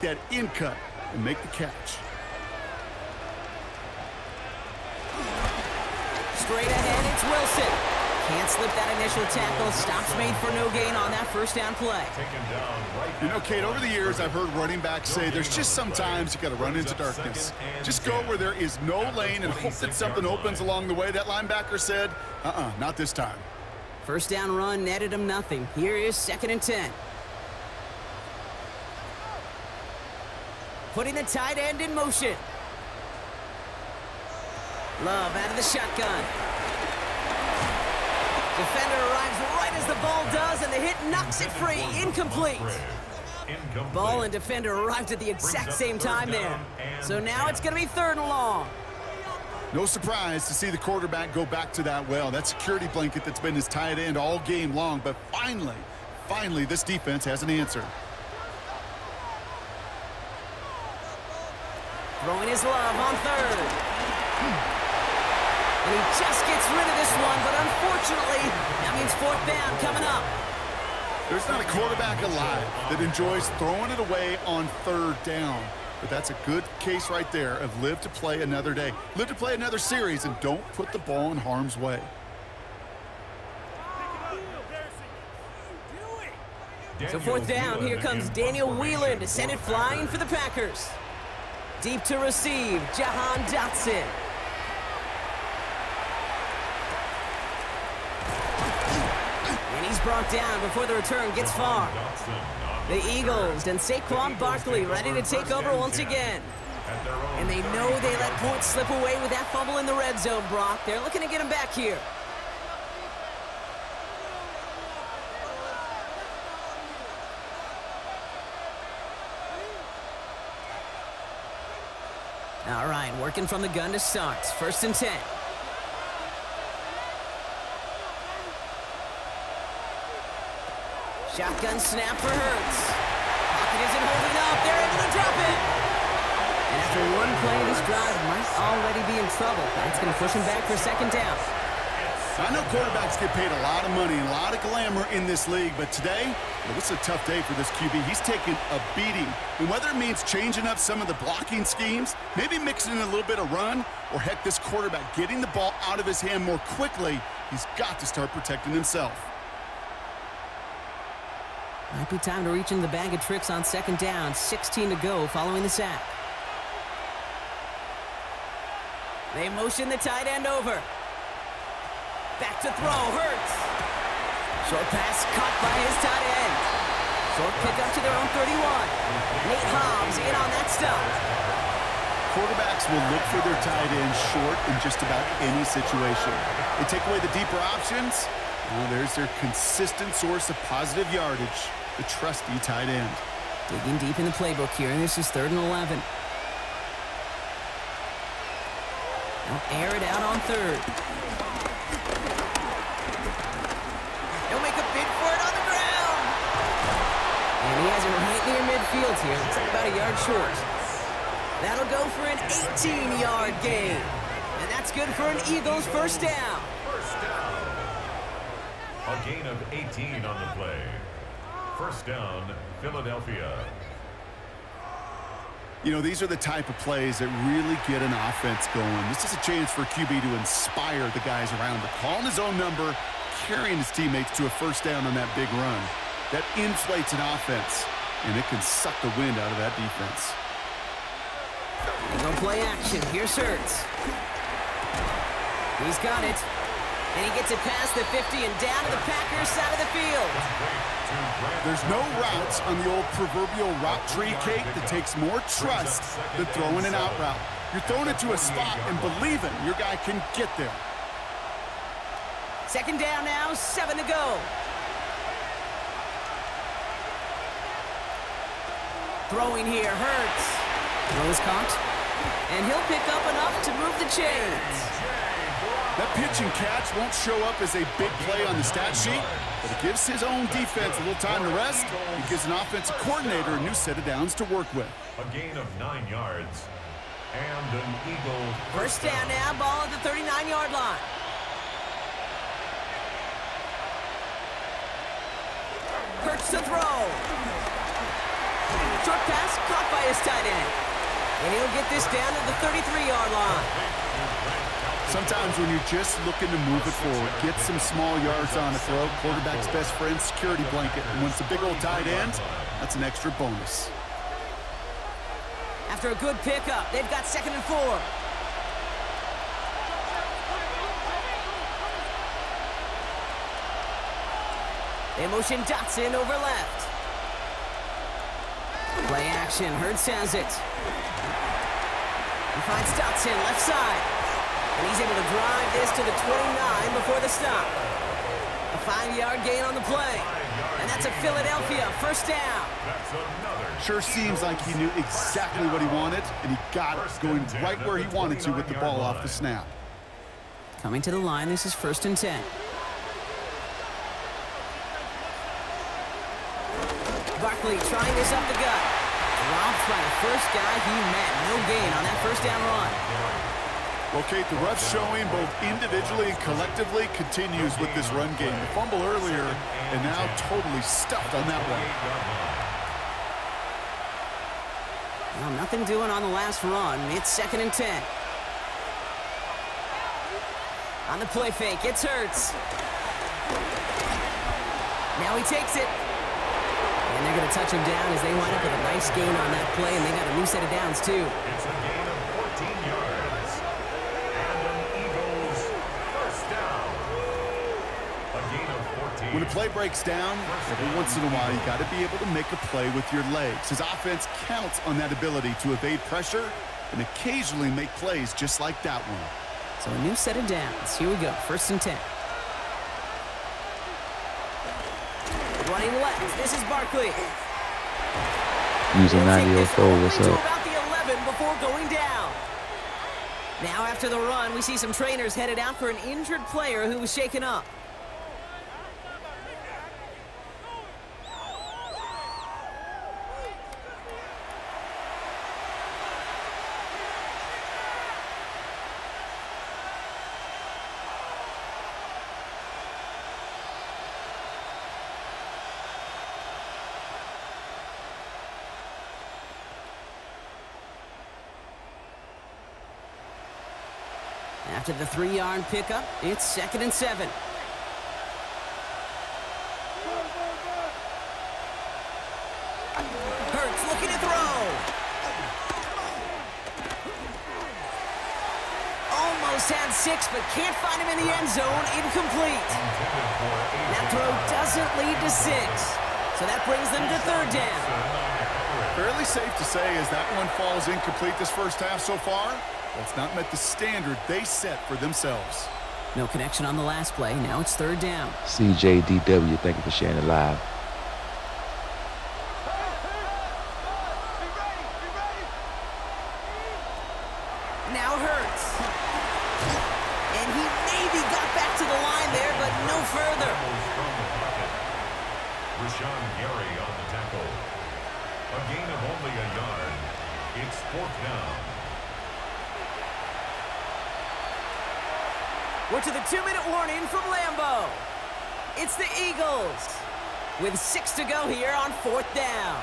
that in cut and make the catch. Straight ahead, it's Wilson. Can't slip that initial tackle. Stops made for no gain on that first down play. You know, Kate, over the years, I've heard running backs say there's just sometimes you got to run into darkness. Just go where there is no lane and hope that something opens along the way. That linebacker said, not this time. First down run netted him nothing. Here is 2nd and 10. Putting the tight end in motion. Love out of the shotgun. Defender arrives right as the ball does, and the hit knocks it free. Incomplete. Ball and defender arrived at the exact same time there. So now it's going to be 3rd and long. No surprise to see the quarterback go back to that well. That security blanket that's been his tight end all game long. But finally, this defense has an answer. Throwing his love on 3rd. And he just gets rid of this one, but unfortunately, that means 4th down coming up. There's not a quarterback alive that enjoys throwing it away on 3rd down. But that's a good case right there of live to play another day. Live to play another series and don't put the ball in harm's way. So 4th down, here comes Daniel Whelan to send it flying for the Packers. Deep to receive, Jahan Dotson. And he's brought down before the return gets far. The Eagles and Saquon Barkley ready to take over once again. And they know they let points slip away with that fumble in the red zone, Brock. They're looking to get him back here. All right, working from the gun to start. 1st and 10. Shotgun snap for Hurts. Pocket isn't holding up. They're able to drop it. And after one play, this drive might already be in trouble. That's going to push him back for 2nd down. I know quarterbacks get paid a lot of money, a lot of glamour in this league, but today, well, this is a tough day for this QB. He's taking a beating. And whether it means changing up some of the blocking schemes, maybe mixing in a little bit of run, or heck, this quarterback getting the ball out of his hand more quickly, he's got to start protecting himself. Might be time to reach in the bag of tricks on 2nd down. 16 to go following the sack. They motion the tight end over. Back to throw, Hurts. Short pass caught by his tight end. Short pickup to their own 31. Nate Hobbs in on that stop. Quarterbacks will look for their tight end short in just about any situation. They take away the deeper options. Well, there's their consistent source of positive yardage, the trusty tight end. Digging deep in the playbook here, and this is 3rd and 11. They'll air it out on 3rd. He'll make a bid for it on the ground. And he has it right near midfield here. Looks like about a yard short. That'll go for an 18-yard gain. And that's good for an Eagles 1st down. A gain of 18 on the play. 1st down, Philadelphia. You know, these are the type of plays that really get an offense going. This is a chance for QB to inspire the guys around him. Calling his own number, carrying his teammates to a 1st down on that big run. That inflates an offense, and it can suck the wind out of that defense. No play action. Here's Hurts. He's got it. And he gets it past the 50 and down to the Packers side of the field. There's no routes on the old proverbial route tree, Kate, that takes more trust than throwing an out route. You're throwing it to a spot and believing your guy can get there. 2nd down now, 7 to go. Throwing here, Hurts. Throw is caught. And he'll pick up enough to move the chains. That pitch and catch won't show up as a big play on the stat sheet, but it gives his own defense a little time to rest. It gives an offensive coordinator a new set of downs to work with. A gain of 9 yards. And an Eagle 1st down now, ball at the 39-yard line. Hurts to throw. Short pass caught by his tight end. And he'll get this down to the 33-yard line. Sometimes when you're just looking to move it forward, get some small yards on a throw, quarterback's best friend, security blanket. And when it's a big old tight end, that's an extra bonus. After a good pickup, they've got 2nd and 4. They motion Dotson over left. Play action, Hurts has it. He finds Dotson left side. And he's able to drive this to the 29 before the stop. A 5-yard gain on the play. And that's a Philadelphia first down. Sure seems like he knew exactly what he wanted, and he got it, going right where he wanted to with the ball off the snap. Coming to the line, this is 1st and 10. Barkley trying this up the gut. Robbed by the first guy he met. No gain on that first down run. Well, Kate, the rough showing both individually and collectively continues with this run game. The fumble earlier, and now totally stuffed on that one. Well, nothing doing on the last run. It's 2nd and 10. On the play fake, it's Hurts. Now he takes it. And they're going to touch him down as they wind up with a nice gain on that play, and they got a new set of downs, too. It's a gain of 14 yards. And an Eagles first down. A gain of 14. When a play breaks down, every once in a while, you got to be able to make a play with your legs. His offense counts on that ability to evade pressure and occasionally make plays just like that one. So a new set of downs. Here we go, 1st and 10. Running left, this is Barkley. Using 90-04, what's up? About the 11 before going down. Now after the run, we see some trainers headed out for an injured player who was shaken up. After the 3-yard pickup, it's 2nd and 7. Hurts looking to throw. Almost had 6, but can't find him in the end zone. Incomplete. That throw doesn't lead to 6. So that brings them to 3rd down. Fairly safe to say as that one falls incomplete this first half so far, it's not met the standard they set for themselves. No connection on the last play. Now it's 3rd down. CJDW, thank you for sharing it live. Now Hurts. And he maybe got back to the line there, but no further. Rashawn Gary on the tackle. A gain of only a yard. It's 4th down. We're to the 2-minute warning from Lambeau. It's the Eagles with 6 to go here on 4th down.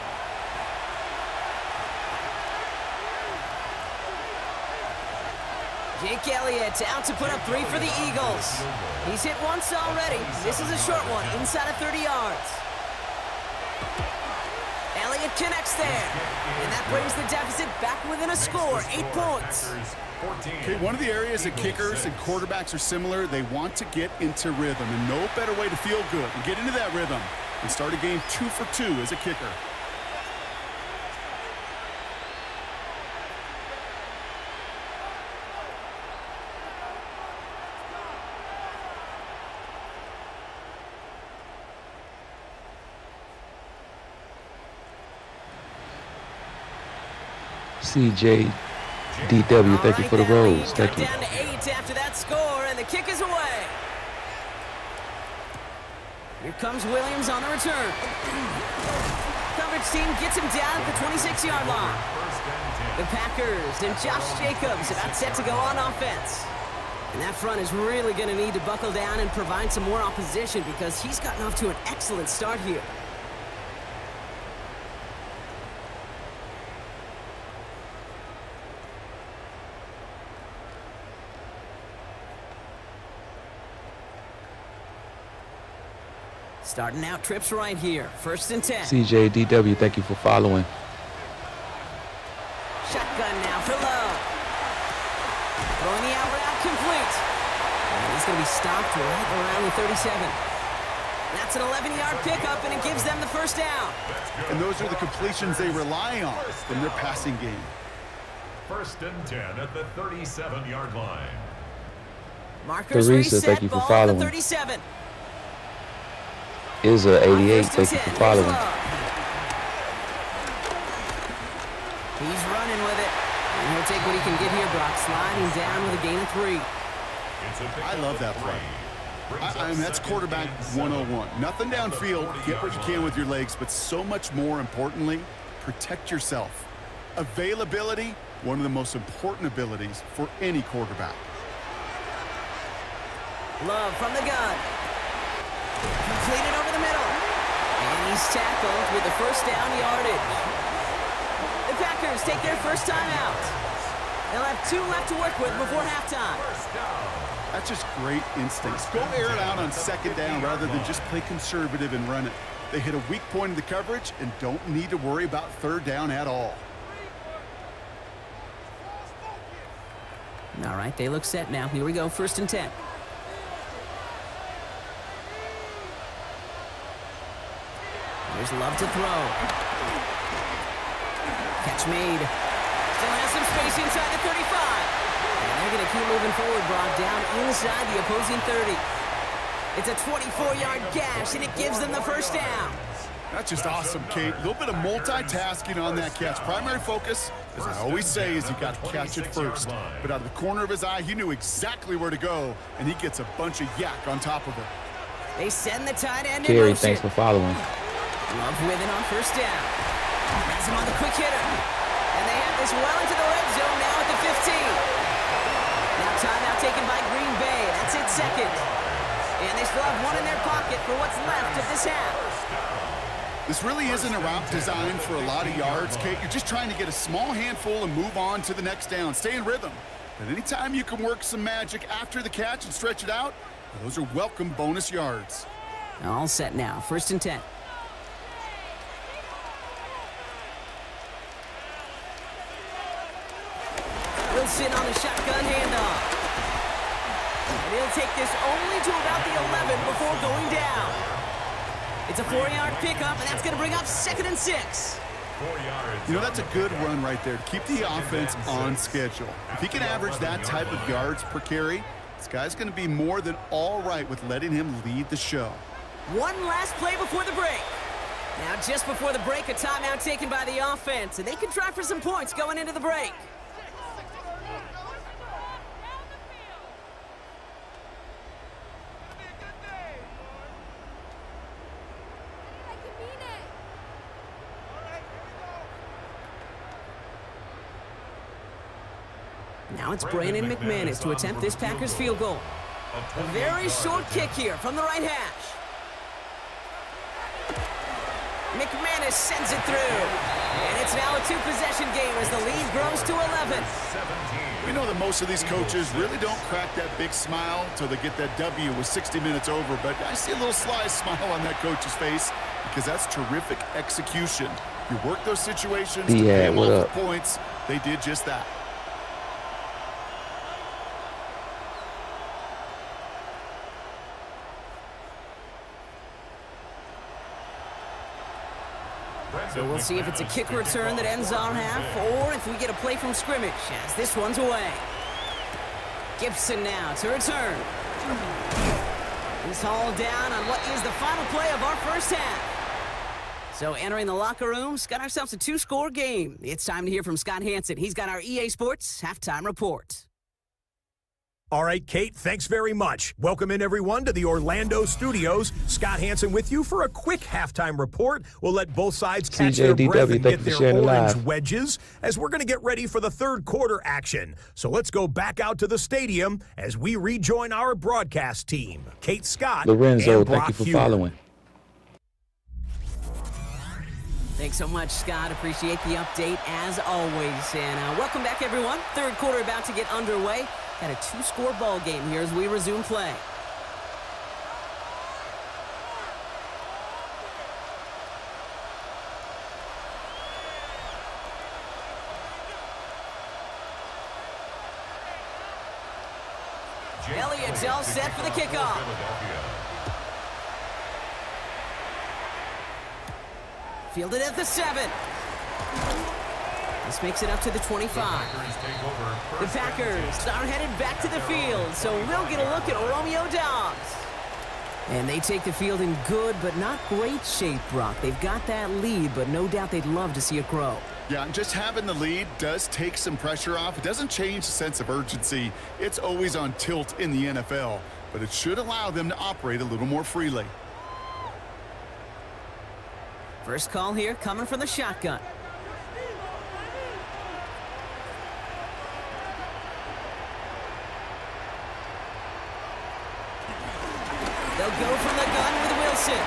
Jake Elliott out to put up 3 for the Eagles. He's hit once already. This is a short one, inside of 30 yards. Elliott connects there. And that brings the deficit back within a score, 8 points. Okay, one of the areas that kickers and quarterbacks are similar, they want to get into rhythm, and no better way to feel good and get into that rhythm and start a game 2 for 2 as a kicker. CJDW, thank you for the rolls. Thank you. Down to 8 after that score, and the kick is away. Here comes Williams on the return. Coverage team gets him down at the 26-yard line. The Packers and Josh Jacobs about set to go on offense. And that front is really going to need to buckle down and provide some more opposition because he's gotten off to an excellent start here. Starting out trips right here. 1st and 10. CJDW, thank you for following. Shotgun now for Love. Throwing the out route complete. And he's going to be stopped right around the 37. That's an 11-yard pickup, and it gives them the first down. And those are the completions they rely on in their passing game. 1st and 10 at the 37-yard line. Markers Teresa, reset, thank you for ball at the following. 37. Izza, 88, First and thank you 10, for here's following. Love. He's running with it. And he'll take what he can get here, Brock. Sliding down with a gain of 3. I love that play. I mean, that's quarterback 101. Nothing downfield, get what you can with your legs, but so much more importantly, protect yourself. Availability, one of the most important abilities for any quarterback. Love from the gun. Completed over the middle. And he's tackled with the first down yardage. The Packers take their first time out. They'll have 2 left to work with before halftime. That's just great instincts. Go air it out on 2nd down rather than just play conservative and run it. They hit a weak point in the coverage and don't need to worry about 3rd down at all. All right, they look set now. Here we go, 1st and 10. There's Love to throw. Catch made. Still has some space inside the 35. And they're going to keep moving forward, Brock, down inside the opposing 30. It's a 24-yard gash, and it gives them the first down. That's just awesome, Kate. A little bit of multitasking on that catch. Primary focus, as I always say, is you got to catch it first. But out of the corner of his eye, he knew exactly where to go, and he gets a bunch of yak on top of it. They send the tight end in Kerry, motion. thanks for following. Love with it on 1st down. Has him on the quick hitter. And they have this well into the red zone now at the 15. Now timeout taken by Green Bay. That's it, 2nd. And they still have 1 in their pocket for what's left of this half. This really isn't a route designed for a lot of yards, Kate. You're just trying to get a small handful and move on to the next down. Stay in rhythm. But anytime you can work some magic after the catch and stretch it out, those are welcome bonus yards. All set now. 1st and 10. Wilson on the shotgun handoff. And he'll take this only to about the 11 before going down. It's a 4-yard pickup, and that's going to bring up 2nd and 6. 4 yards. You know, that's a good run right there to keep the offense on schedule. If he can average that type of yards per carry, this guy's going to be more than all right with letting him lead the show. One last play before the break. Now, just before the break, a timeout taken by the offense, and they can try for some points going into the break. Now it's Brandon McManus to attempt this Packers field goal. A very short kick here from the right hash. McManus sends it through. And it's now a 2-possession game as the lead grows to 11. We know that most of these coaches really don't crack that big smile until they get that W with 60 minutes over, but I see a little sly smile on that coach's face because that's terrific execution. You work those situations to pay them off for points. They did just that. So we'll see if it's a kick return that ends our half, or if we get a play from scrimmage, as this one's away. Gibson now to return. He's hauled down on what is the final play of our first half. So entering the locker rooms, got ourselves a 2-score game. It's time to hear from Scott Hansen. He's got our EA Sports halftime report. All right, Kate, thanks very much. Welcome in, everyone, to the Orlando studios. Scott Hansen with you for a quick halftime report. We'll let both sides catch their breath and get their orange wedges as we're going to get ready for the third quarter action. So let's go back out to the stadium as we rejoin our broadcast team. Kate Scott Lorenzo, and Brock thank you for Hewitt. following. Thanks so much, Scott. Appreciate the update, as always. And welcome back, everyone. Third quarter about to get underway. Got a 2-score ball game here as we resume play. Elliott's all set for the kickoff. Fielded at the 7. This makes it up to the 25. The Packers are headed back to the field, so we'll get a look at Romeo Doubs. And they take the field in good but not great shape, Brock. They've got that lead, but no doubt they'd love to see it grow. Yeah, and just having the lead does take some pressure off. It doesn't change the sense of urgency. It's always on tilt in the NFL, but it should allow them to operate a little more freely. First call here coming from the shotgun. They'll go from the gun with Wilson.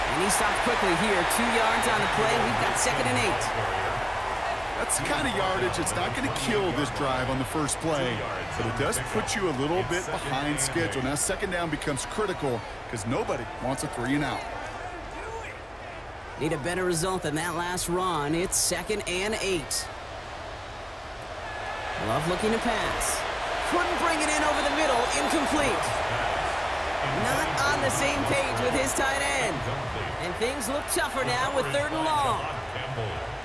And he stopped quickly here. 2 yards on the play. We've got 2nd and 8. That's the kind of yardage it's not going to kill this drive on the first play, but it does put you a little bit behind schedule. Now 2nd down becomes critical because nobody wants a 3 and out. Need a better result than that last run. It's 2nd and 8. Love looking to pass. Couldn't bring it in over the middle. Incomplete. Not on the same page with his tight end. And things look tougher now with 3rd and long.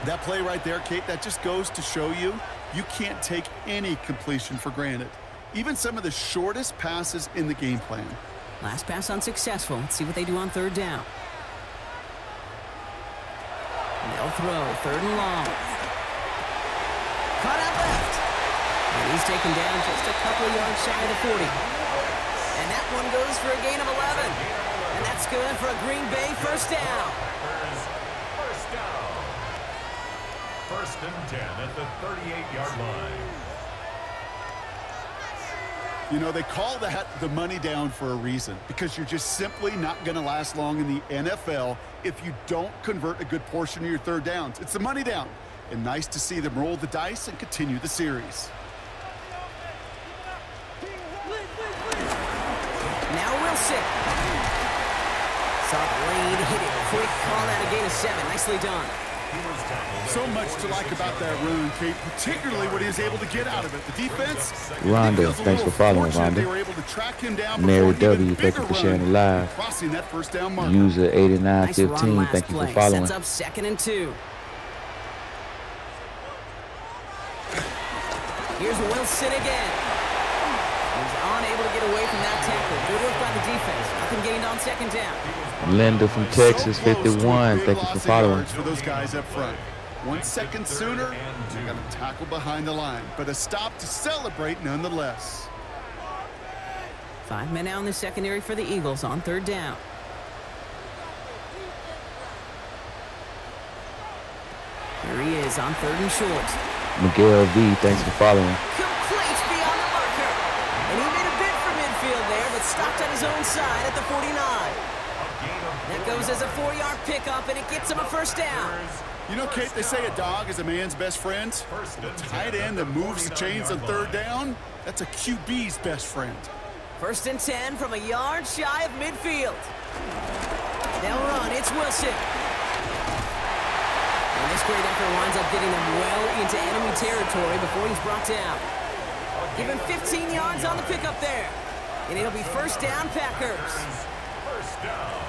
That play right there, Kate, that just goes to show you can't take any completion for granted. Even some of the shortest passes in the game plan. Last pass unsuccessful. Let's see what they do on 3rd down. They'll throw. 3rd and long. Caught out left. And he's taken down just a couple of yards shy of the 40. And that one goes for a gain of 11. And that's good for a Green Bay 1st down. First down. 1st and 10 at the 38-yard line. You know, they call that the money down for a reason, because you're just simply not going to last long in the NFL if you don't convert a good portion of your 3rd downs. It's the money down. And nice to see them roll the dice and continue the series. Now Wilson. Saw the lane, hit it quick, call that a gain of 7. Nicely done. So much to like about that run, Kate, particularly what he was able to get out of it. The defense, Rhonda, thanks for following, Rhonda. They were able to track him down. Mary W, thank you for sharing the live. Crossing that 1st down mark. User Nice 8915, run thank you for play. following. Sets up 2nd and 2. Here's Wilson again. He's unable to get away from that tackle. Good work by the defense. Nothing gained on 2nd down. Linda from Texas, 51, thank you for following. For those guys up front. 1 second sooner, they got a tackle behind the line, but a stop to celebrate nonetheless. 5 men out in the secondary for the Eagles on 3rd down. Here he is on 3rd and short. Miguel V, thanks for following. Complete beyond the marker. And he made a bid for midfield there, but stopped on his own side at the 49. That goes as a 4-yard pickup, and it gets him a 1st down. You know, Kate, they say a dog is a man's best friend. The tight end that moves the chains on 3rd down, that's a QB's best friend. 1st and 10 from a yard shy of midfield. They'll run. It's Wilson. And this great effort winds up getting them well into enemy territory before he's brought down. Give him 15 yards on the pickup there. And it'll be 1st down, Packers. First down.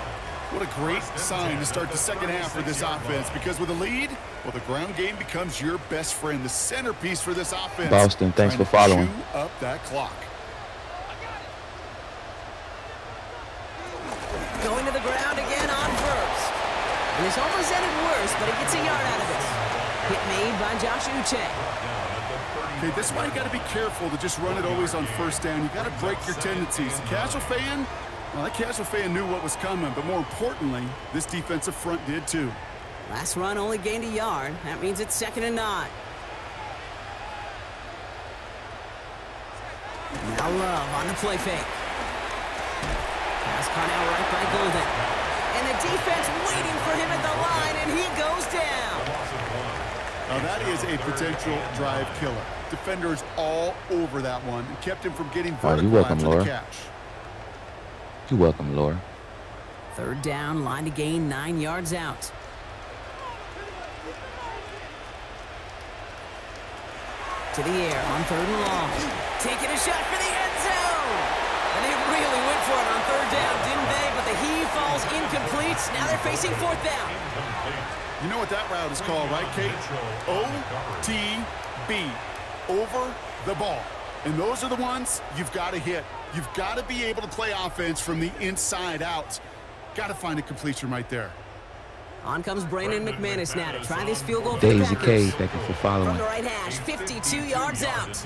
What a great sign to start the 2nd half for this offense, because with a lead, well, the ground game becomes your best friend, the centerpiece for this offense. Boston, thanks for following. Chew up that clock. Going to the ground again on 1st. And this almost ended worse, but he gets a yard out of it. Hit made by Josh Uche. Okay, this is why you got to be careful to just run it always on 1st down. You got to break your tendencies. The casual fan, well, that casual fan knew what was coming, but more importantly, this defensive front did too. Last run only gained a yard. That means it's 2nd and 9. Now Love on the play fake. Pass caught out right by Golden. And the defense waiting for him at the line, and he goes down. Now that is a potential drive killer. Defenders all over that one and kept him from getting vertical you're welcome, after Laura. the catch. You're welcome, Laura. 3rd down, line to gain 9 yards out. To the air on 3rd and long. Taking a shot for the end zone. And they really went for it on 3rd down, didn't they? But the heave falls incomplete. Now they're facing 4th down. You know what that route is called, right, Kate? OTB. Over the ball. And those are the ones you've got to hit. You've got to be able to play offense from the inside out. Got to find a completion right there. On comes Brandon McManus now to try this field goal for Daisy the K, Packers. thank you for following. From the right hash, 52 yards out.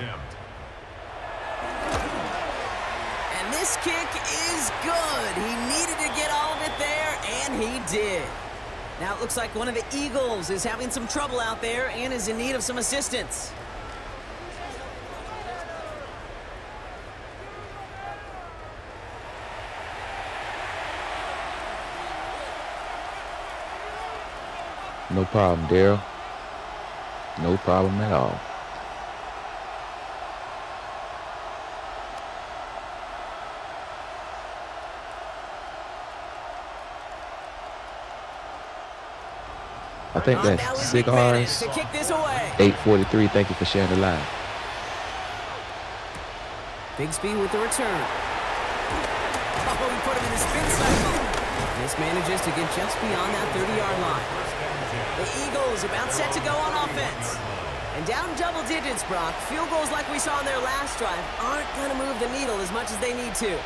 And this kick is good. He needed to get all of it there, and he did. Now it looks like one of the Eagles is having some trouble out there and is in need of some assistance. No problem, Daryl. No problem at all. I think Now that's is Cigars. McManus to kick this away. 843. Thank you for sharing the live. Bigsby with the return. Oh, he put him in the spin cycle. This manages to get just beyond that 30-yard line. The Eagles about set to go on offense. And down double digits, Brock. Field goals like we saw in their last drive aren't going to move the needle as much as they need to.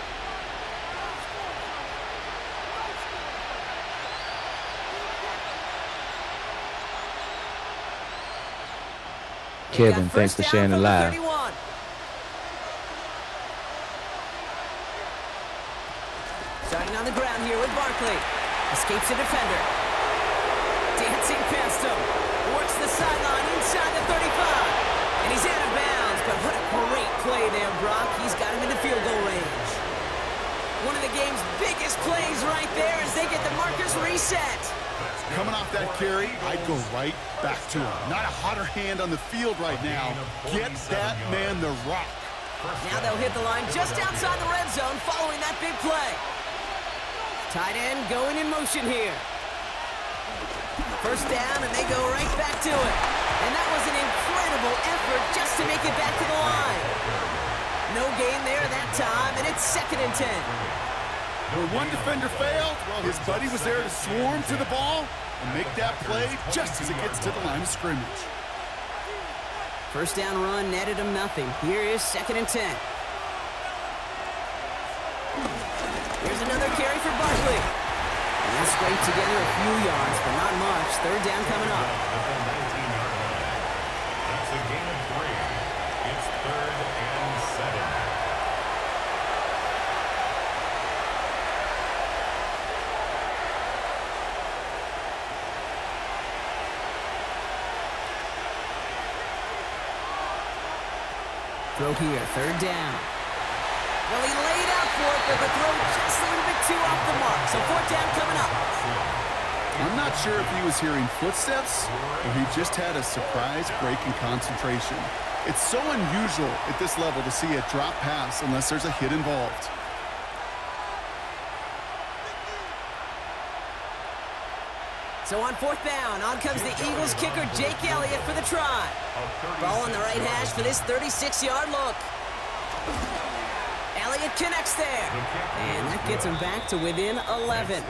Kevin, thanks for sharing the live. Starting on the ground here with Barkley. Escapes the defender. Dancing past him. Works the sideline inside the 35. And he's out of bounds. But what a great play there, Brock. He's got him in the field goal range. One of the game's biggest plays right there as they get the markers reset. Coming off that carry, I'd go right back to him. Not a hotter hand on the field right now. Get that man the rock. Now they'll hit the line just outside the red zone following that big play. Tight end going in motion here. First down, and they go right back to it. And that was an incredible effort just to make it back to the line. No gain there that time, and it's 2nd and 10. Where one defender failed, well, his buddy was there to swarm to the ball and make that play just as it gets to the line of scrimmage. First down run netted him nothing. Here is 2nd and 10. Here's another carry for Barkley. And they'll scrape together a few yards, but not much. 3rd down coming up. That's a gain of 3. It's 3rd and 7. Throw here, 3rd down. Well, he laid out for it, but the throw just a little bit too off the mark. So 4th down coming up. I'm not sure if he was hearing footsteps or he just had a surprise break in concentration. It's so unusual at this level to see a drop pass unless there's a hit involved. So on 4th down, on comes the Eagles kicker, Jake Elliott, for the try. Ball on the right hash for this 36-yard look. Elliott connects there. And that gets him back to within 11.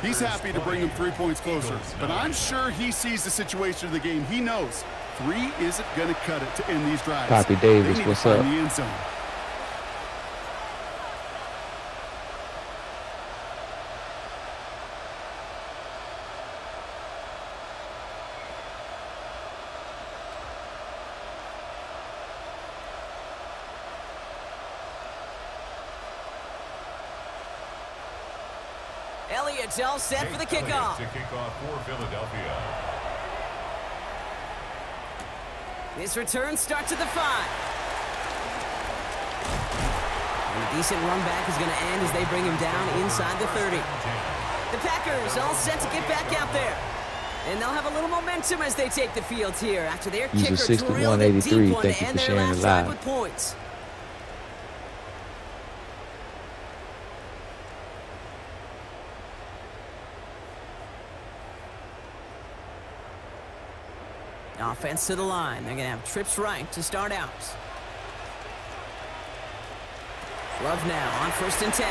He's happy to bring him 3 points closer, but I'm sure he sees the situation of the game. He knows 3 isn't going to cut it to end these drives. Copy, Davis, what's up? The end zone. Elliott's all set for the kickoff. To kick off for Philadelphia. This return starts at the 5. And a decent run back is going to end as they bring him down inside the 30. The Packers all set to get back out there. And they'll have a little momentum as they take the field here after their kicker drilled a deep one to end their last drive with points. Offense to the line. They're going to have trips right to start out. Love now on 1st and 10.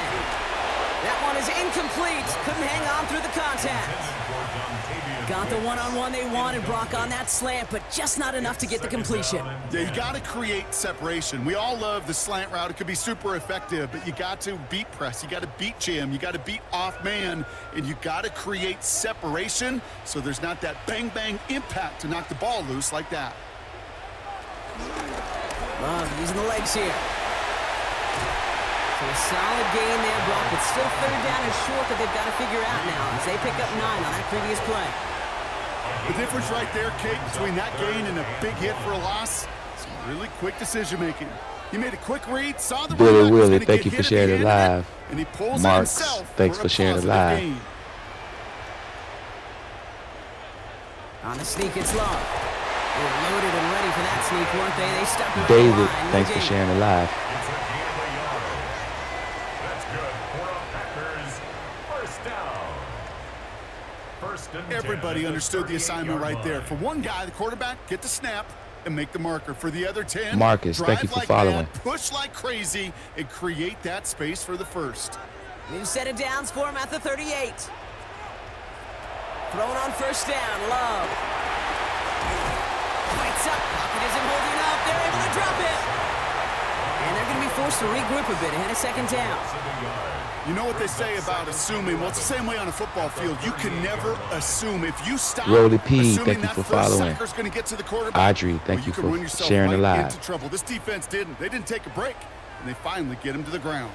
That one is incomplete. Couldn't hang on through the contact. Got the one-on-one they wanted, Brock, on that slant, but just not enough to get the completion. Yeah, you got to create separation. We all love the slant route. It could be super effective, but you got to beat press. You got to beat jam. You got to beat off man, and you got to create separation so there's not that bang-bang impact to knock the ball loose like that. Love using the legs here. So a solid gain there, Brock, but still 3rd down and short that they've got to figure out now as they pick up 9 on that previous play. The difference right there, Kate, between that gain and a big hit for a loss, some really quick decision-making. He made a quick read, saw the Billy Willie, thank you for sharing it live. And he pulls Marks, himself thanks for sharing it live. gain. On the sneak, it's Love. They were loaded and ready for that sneak, weren't they? They stuck right David, in line. thanks for sharing it live. It's a gain of a yard. That's good for a Packers 1st down. 1st and 10. Everybody understood the assignment right there. For one guy, the quarterback, get the snap and make the marker. For the other 10, Marcus, thank you for following. Mad, push like crazy, and create that space for the 1st. New set of downs for him at the 38. Thrown on 1st down, Love. Fights up, pocket isn't holding up, they're able to drop it. And they're going to be forced to regroup a bit ahead of 2nd down. You know what they say about assuming? Well, it's the same way on a football field. You can never assume. If you stop Rolly P, assuming thank you that for first following. sacker's going to get to the quarterback, Audrey, thank you can for run yourself sharing it right live. into trouble. This defense didn't. They didn't take a break, and they finally get him to the ground.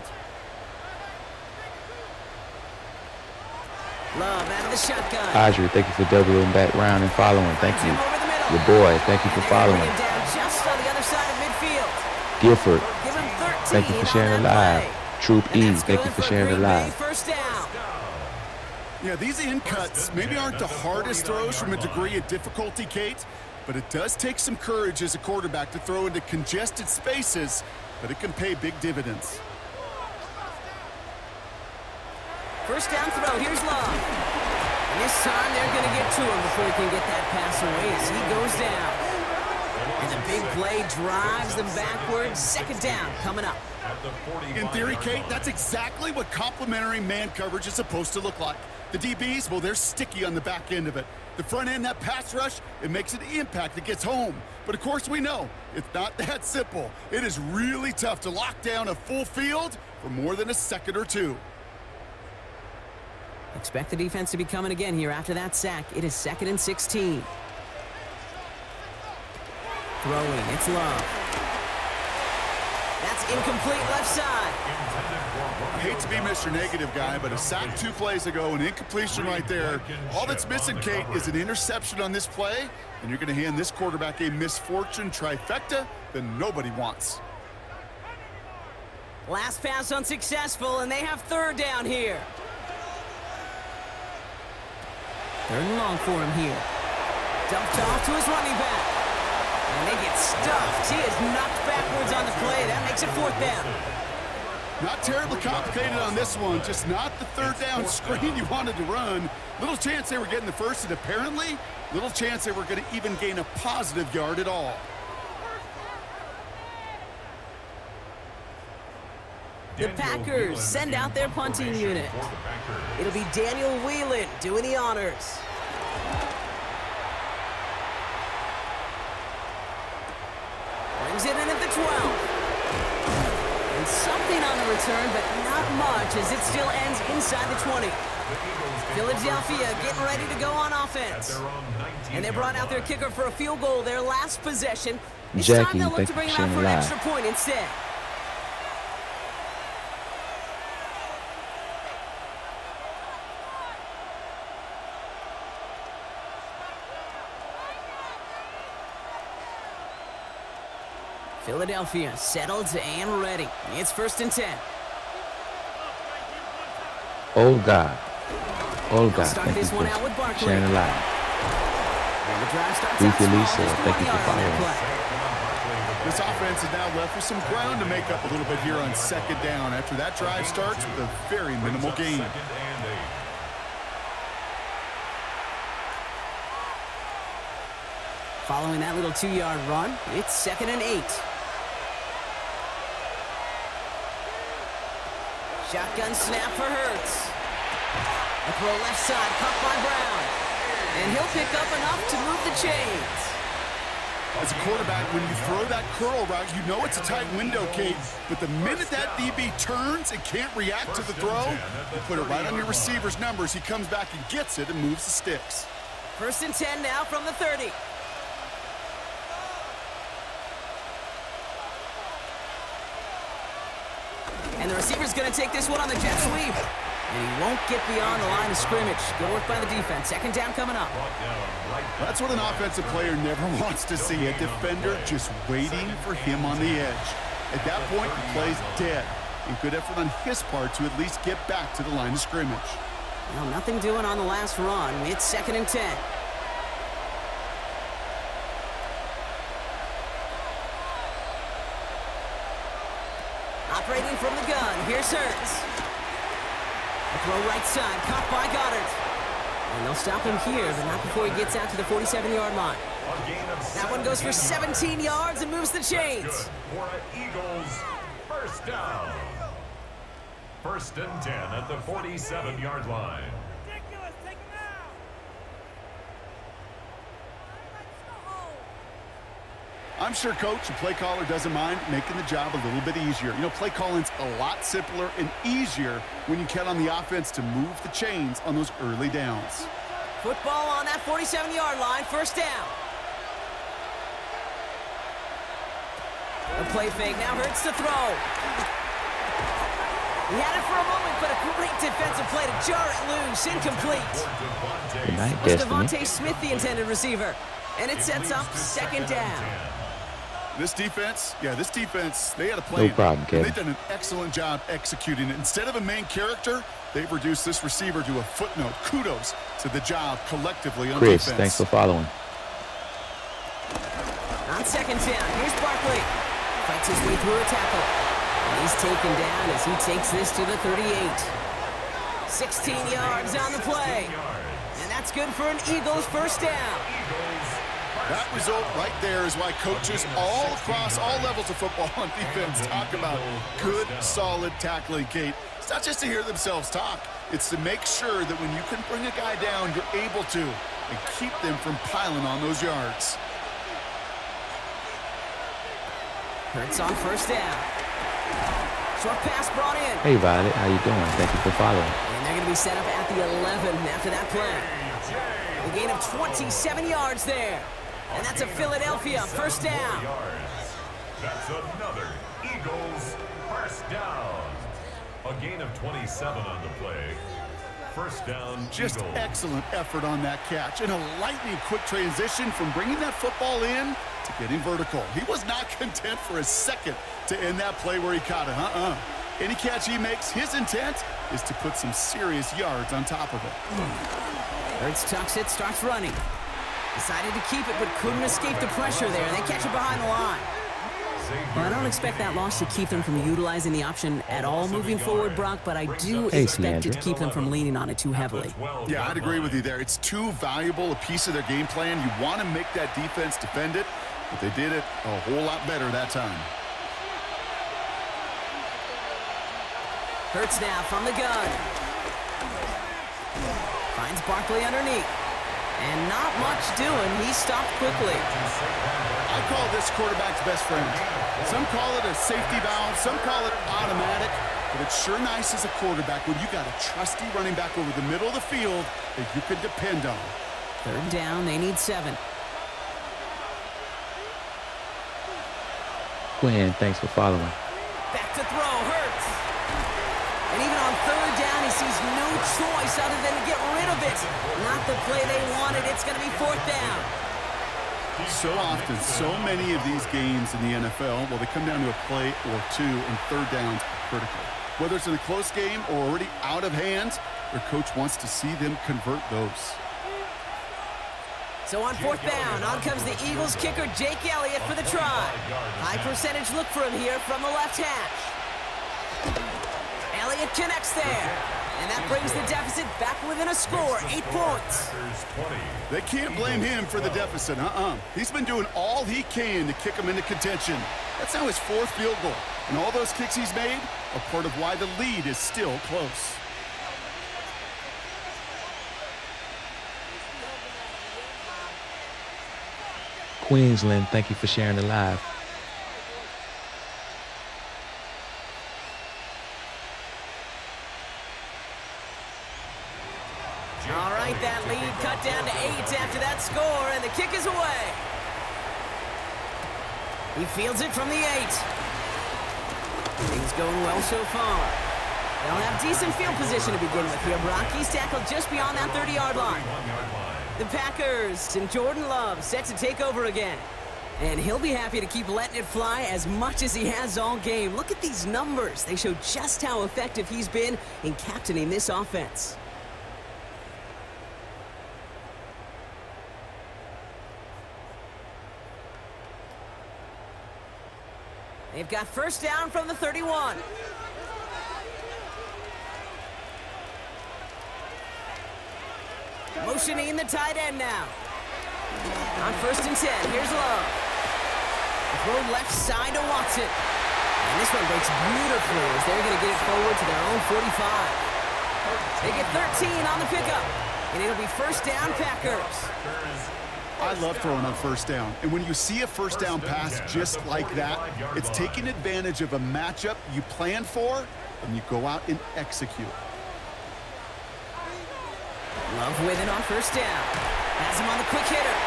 Love out of the shotgun. Audrey, thank you for doubling back round and following. Thank you. Over the middle. Your boy, thank you for And they're gonna following. bring him down just on the other side of midfield. Gifford, Give him 13 thank you for sharing it on that live. play. Troop And E, that's thank you good for for sharing it Green Bay, live. 1st down. Yeah, these in cuts maybe aren't the hardest throws from a degree of difficulty, Kate, but it does take some courage as a quarterback to throw into congested spaces, but it can pay big dividends. 1st down throw, here's Love. And this time they're going to get to him before he can get that pass away as he goes down. And the big play drives them backwards. 2nd down coming up. In theory, Kate, that's exactly what complementary man coverage is supposed to look like. The DBs, well, they're sticky on the back end of it. The front end, that pass rush, it makes an impact that gets home. But, of course, we know it's not that simple. It is really tough to lock down a full field for more than a second or two. Expect the defense to be coming again here after that sack. It is 2nd and 16. Throwing, it's Love. That's incomplete left side. I hate to be Mr. Negative guy, but a sack 2 plays ago, an incompletion right there. All that's missing, Kate, is an interception on this play, and you're going to hand this quarterback a misfortune trifecta that nobody wants. Last pass unsuccessful, and they have 3rd down here. 3rd and long for him here. Dumped off to his running back. And they get stuffed. He is knocked backwards on the play. That makes it 4th down. Not terribly complicated on this one, just not the 3rd down screen you wanted to run. Little chance they were getting the 1st, and apparently little chance they were going to even gain a positive yard at all. The Packers send out their punting unit. It'll be Daniel Whelan doing the honors. Brings it in at the 12. And something on the return, but not much as it still ends inside the 20. Philadelphia getting ready to go on offense. And they brought out their kicker for a field goal their last possession. This Jackie, time they'll look thank to you bring for him out sharing for an live. extra point instead. Philadelphia settled and ready. It's 1st and 10. Oh God. Oh God. Start Thank you this one out for with Barkley. sharing it live. And the drive starts Ruthie out small. Lisa, Just thank you 1 for yard on that following. play. This offense is now left with some ground to make up a little bit here on 2nd down after that drive starts with a very minimal gain. Following that little 2-yard run, it's 2nd and 8. Shotgun snap for Hurts. A throw left side, caught by Brown. And he'll pick up enough to move the chains. As a quarterback, when you throw that curl route, you know it's a tight window, Kate. But the minute that DB turns and can't react to the throw, you put it right on your receiver's numbers. He comes back and gets it and moves the sticks. 1st and 10 now from the 30. And the receiver's going to take this one on the jet sweep. And he won't get beyond the line of scrimmage. Good work by the defense. 2nd down coming up. That's what an offensive player never wants to see, a defender just waiting for him on the edge. At that point, the play's dead. And good effort on his part to at least get back to the line of scrimmage. Well, nothing doing on the last run. It's 2nd and 10. Operating from the gun, here's Hurts. A throw right side, caught by Goddard. And they'll stop him here, but not before he gets out to the 47-yard line. That one goes for 17 yards and moves the chains. For an Eagles first down. 1st and 10 at the 47-yard line. I'm sure coach and play caller doesn't mind making the job a little bit easier. You know, play calling's a lot simpler and easier when you count on the offense to move the chains on those early downs. Football on that 47-yard line, 1st down. A play fake, now Hurts to throw. He had it for a moment, but a great defensive play to jar it loose, incomplete. Good night, Was Destiny. Devontae Smith the intended receiver? And it sets up 2nd down. This defense, they had a plan. No problem, Kevin. And they've done an excellent job executing it. Instead of a main character, they've reduced this receiver to a footnote. Kudos to the job collectively on Chris, defense. thanks for following. On 2nd down, here's Barkley. Fights his way through a tackle. And he's taken down as he takes this to the 38. 16 yards on the play. And that's good for an Eagles first down. That result right there is why coaches all across all levels of football on defense talk about good, solid tackling, Kate. It's not just to hear themselves talk. It's to make sure that when you can bring a guy down, you're able to and keep them from piling on those yards. Hurts on 1st down. Short pass brought in. Hey, Violet, how you doing? Thank you for following. And they're going to be set up at the 11 after that play. A gain of 27 yards there. And that's a Philadelphia 1st down. That's another Eagles first down. A gain of 27 on the play. 1st down, Just Eagles. excellent effort on that catch. And a lightning quick transition from bringing that football in to getting vertical. He was not content for a second to end that play where he caught it. Any catch he makes, his intent is to put some serious yards on top of it. Hurts tucks it, starts running. Decided to keep it, but couldn't escape the pressure there. They catch it behind the line. Well, I don't expect that loss to keep them from utilizing the option at all moving forward, Brock, but I do expect it to keep them from leaning on it too heavily. Yeah, I'd agree with you there. It's too valuable a piece of their game plan. You want to make that defense defend it, but they did it a whole lot better that time. Hurts now from the gun. Finds Barkley underneath. And not much doing. He stopped quickly. I call this quarterback's best friend. Some call it a safety valve. Some call it automatic. But it's sure nice as a quarterback when you got a trusty running back over the middle of the field that you can depend on. 3rd down. They need 7. Quinn, thanks for following. Back to throw. Hurts. And even on 3rd down, he sees no choice other than to get rid of it. Not the play they wanted. It's going to be 4th down. So often, so many of these games in the NFL, well, they come down to a play or two, and 3rd downs are critical. Whether it's in a close game or already out of hand, their coach wants to see them convert those. So on 4th down, on comes the Eagles kicker, Jake Elliott, for the try. High percentage look for him here from the left hash. Elliott connects there. And that brings the deficit back within a score, 8 points. They can't blame him for the deficit, He's been doing all he can to kick them into contention. That's now his 4th field goal. And all those kicks he's made are part of why the lead is still close. Queensland, thank you for sharing the live. All right, that lead cut down to 8 after that score, and the kick is away. He fields it from the 8. Things going well so far. They'll have decent field position to begin with here. Brock, he's tackled just beyond that 30-yard line. The Packers and Jordan Love set to take over again. And he'll be happy to keep letting it fly as much as he has all game. Look at these numbers. They show just how effective he's been in captaining this offense. They've got first down from the 31. Motioning the tight end now. On 1st and 10, here's Love. Throw left side to Watson. And this one breaks beautifully as they're going to get it forward to their own 45. They get 13 on the pickup. And it'll be first down Packers. I love throwing on first down. And when you see a first down pass just like that, it's taking advantage of a matchup you plan for, and you go out and execute. Love with it on first down. Has him on the quick hitter.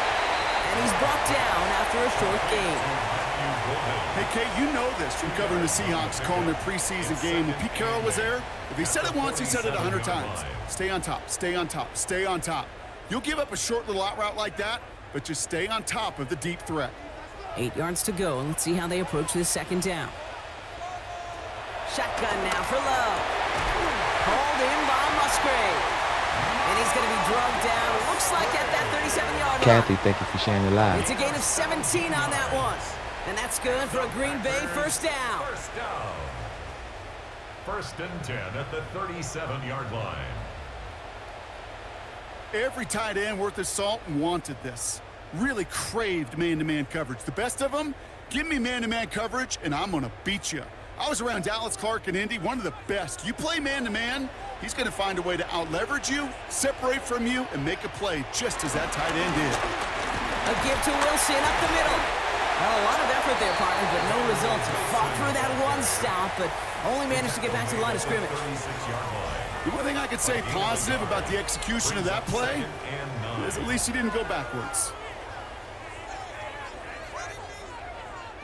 And he's brought down after a short gain. Hey, Kate, you know this from covering the Seahawks, calling their preseason game. When Pete Carroll was there, if he said it once, he said it 100 times. Stay on top, stay on top, stay on top. You'll give up a short little out route like that, but just stay on top of the deep threat. 8 yards to go, and let's see how they approach this second down. Shotgun now for Love. Hauled in by Musgrave. And he's going to be drugged down. Looks like at that 37-yard line. Kathy, thank you for sharing the live. It's a gain of 17 on that one. And that's good for a Green Bay first down. First down. 1st and 10 at the 37-yard line. Every tight end worth his salt wanted this. Really craved man-to-man coverage. The best of them, give me man-to-man coverage, and I'm going to beat you. I was around Dallas Clark and Indy, one of the best. You play man-to-man, he's going to find a way to out-leverage you, separate from you, and make a play just as that tight end did. A give to Wilson up the middle. Well, a lot of effort there, partner, but no results. Fought through that one stop, but only managed to get back to the line of scrimmage. The one thing I could say positive about the execution of that play is at least he didn't go backwards.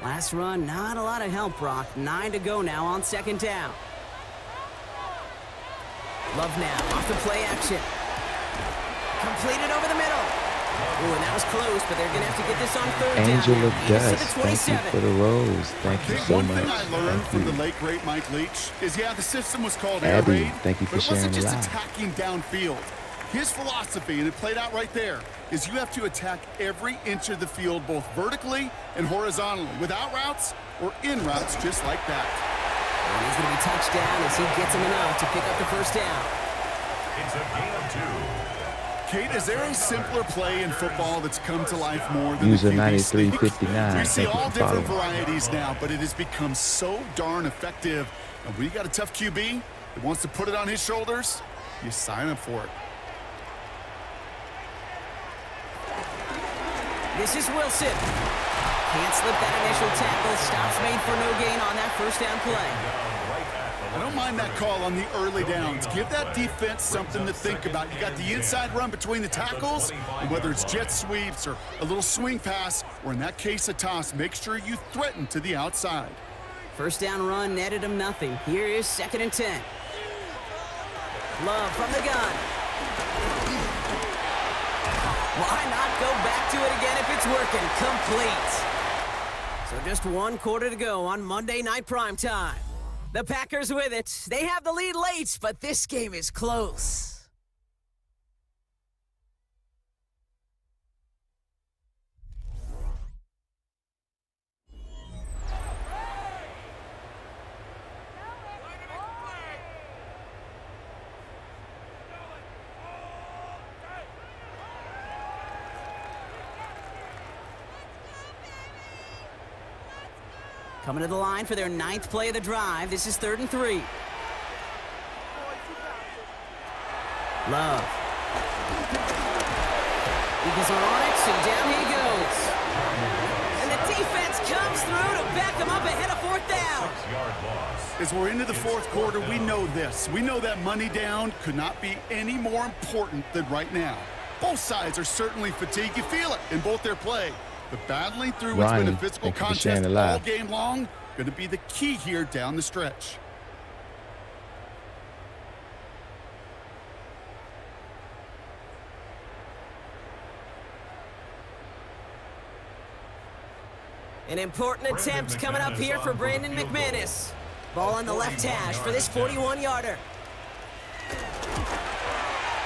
Last run, not a lot of help, Brock. 9 to go now on second down. Love now, off the play action. Completed over the middle. Ooh, and that was close, but they're going to have to get this on third Angel down. of Dust, thank you for the rose. Thank you so One much. thing I learned from the late, great Mike Leach is, yeah, the system was called air Abby, raid, thank you for but it wasn't sharing just live. attacking downfield. His philosophy, and it played out right there, is you have to attack every inch of the field, both vertically and horizontally, without routes or in routes just like that. And he's going to be touchdown as he gets him enough to pick up the first down. It's a gain of 2. Kate, is there a simpler play in football that's come to life more than User the QB sneak? 9359, We see thank you all for different following. varieties now, but it has become so darn effective. And when you got a tough QB that wants to put it on his shoulders, you sign up for it. This is Wilson. Can't slip that initial tackle. Stops made for no gain on that first down play. I don't mind that call on the early downs. Give that defense something to think about. You got the inside run between the tackles, and whether it's jet sweeps or a little swing pass, or in that case a toss, make sure you threaten to the outside. First down run netted him nothing. Here is 2nd and 10. Love from the gun. Why not go back to it again if it's working? Complete. So just 1 quarter to go on Monday Night Primetime. The Packers with it. They have the lead late, but this game is close. Coming to the line for their 9th play of the drive. This is 3rd and 3. Love. Eagles are on it, and down he goes. And the defense comes through to back them up ahead of 4th down. As we're into the 4th quarter, we know this. We know that money down could not be any more important than right now. Both sides are certainly fatigued. You feel it in both their play. But battling through what's been a physical contest all game long, going to be the key here down the stretch. An important attempt coming up here for Brandon McManus. Ball on the left hash for this 41-yarder.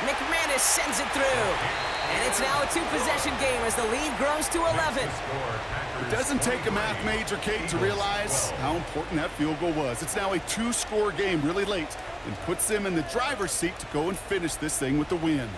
McManus sends it through. And it's now a 2-possession game as the lead grows to 11. It doesn't take a math major, Kate, to realize how important that field goal was. It's now a 2-score game really late and puts them in the driver's seat to go and finish this thing with the win.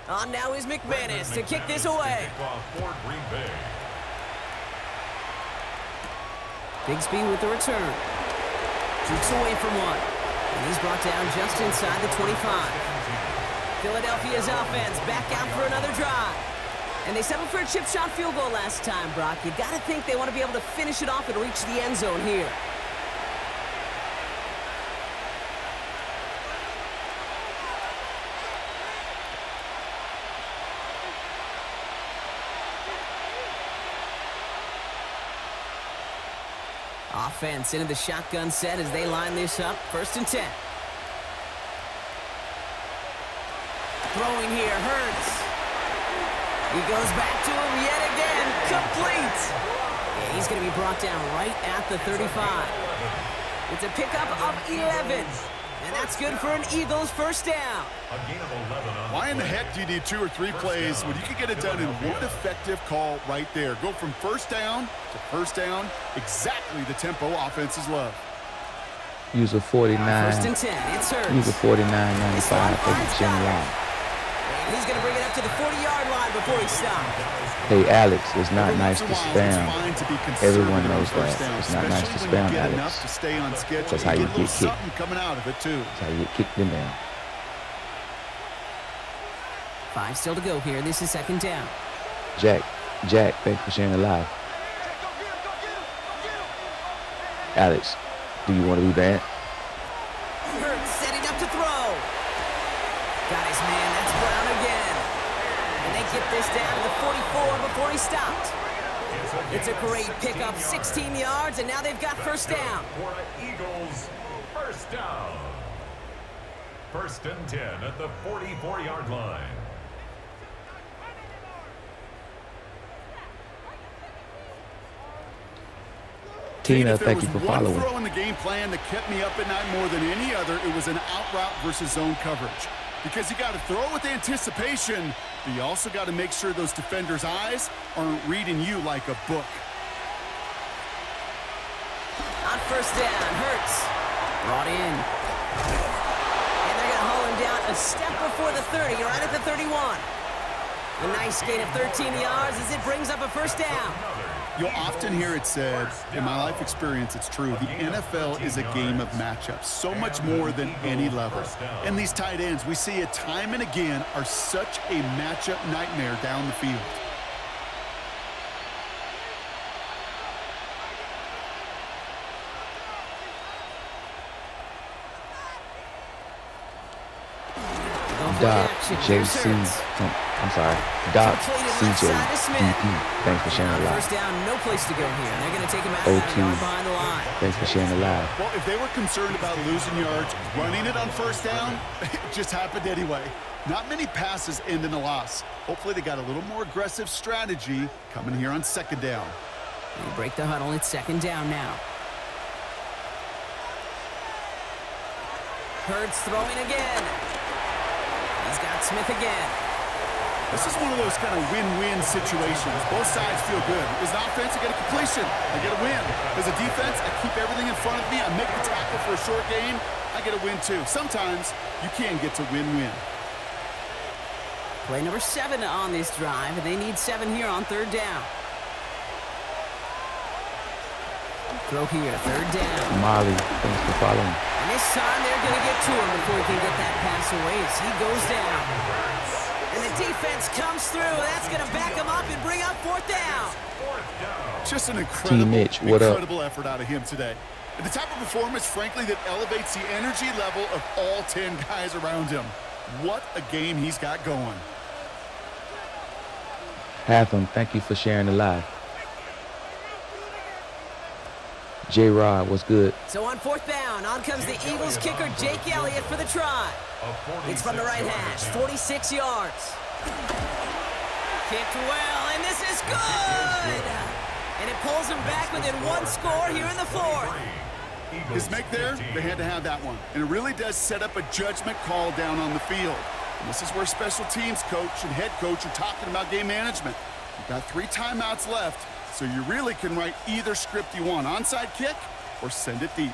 On now is McManus to kick this away. Bigsby with the return. Jukes away from one. And he's brought down just inside the 25. Philadelphia's offense back out for another drive. And they settled for a chip shot field goal last time, Brock. You got to think they want to be able to finish it off and reach the end zone here. Offense into the shotgun set as they line this up. 1st and 10. Throwing here, Hurts. He goes back to him yet again. Complete. Yeah, he's going to be brought down right at the 35. It's a pickup of 11. And that's good for an Eagles 1st down. Why in the heck do you need 2 or 3 plays when you can get it done in one effective call right there? Go from 1st down to 1st down, exactly the tempo offenses love. Use a 49. 1st and 10, it's Hurts. Use a 49.95 for the general. And he's going to bring it up to the 40-yard line before he stops. Hey, Alex, it's not nice to spam. Everyone knows that. It's not nice to spam, Alex. That's how you get kicked. Coming out of it too. That's how you get kicked in there. 5 still to go here. This is 2nd down. Jack, thanks for sharing the live. Alex, do you want to be banned? Hurts setting up to throw. Got his man. That's Brown again. And they get this down to the 44 before he stopped. It's a great pickup, 16 yards, and now they've got 1st down. For the Eagles, 1st down. 1st and 10 at the 44-yard line. Tina, thank you for following. One throw in the game plan that kept me up at night more than any other, it was an out route versus zone coverage. Because you got to throw with anticipation, but you also got to make sure those defenders' eyes aren't reading you like a book. On 1st down, Hurts brought in. And they're going to haul him down a step before the 30, right at the 31. A nice gain of 13 yards as it brings up a 1st down. You'll often hear it said, in my life experience, it's true, the NFL is a game of matchups, so much more than any level. And these tight ends, we see it time and again, are such a matchup nightmare down the field. Doc, JC, I'm sorry, Doc, CJ, thanks for sharing the live. 1st down, no place to go here. They're going to take him out of behind the line. Thanks for sharing the live. Well, if they were concerned about losing yards, running it on 1st down, it just happened anyway. Not many passes end in a loss. Hopefully they got a little more aggressive strategy coming here on 2nd down. They break the huddle. It's 2nd down now. Hurts throwing again. He's got Smith again. This is one of those kind of win-win situations. Both sides feel good. As an offense, I get a completion. I get a win. As a defense, I keep everything in front of me. I make the tackle for a short gain. I get a win, too. Sometimes you can get to win-win. Play number 7 on this drive, and they need 7 here on 3rd down. Throw here, 3rd down. Molly, thanks for following. And this time they're going to get to him before he can get that pass away as he goes down. And the defense comes through. That's going to back him up and bring up 4th down. Just an incredible, Mitch, what incredible effort out of him today. And the type of performance, frankly, that elevates the energy level of all 10 guys around him. What a game he's got going. Hatham, thank you for sharing the live. J-Rod, what's good? So on 4th down, on comes the Eagles kicker, Jake Elliott, for the try. It's from the right hash, 46 yards. Kicked well, and this is good! And it pulls him back within 1 score here in the 4th. His make there, they had to have that one. And it really does set up a judgment call down on the field. And this is where special teams coach and head coach are talking about game management. You've got 3 timeouts left, so you really can write either script you want. Onside kick or send it deep.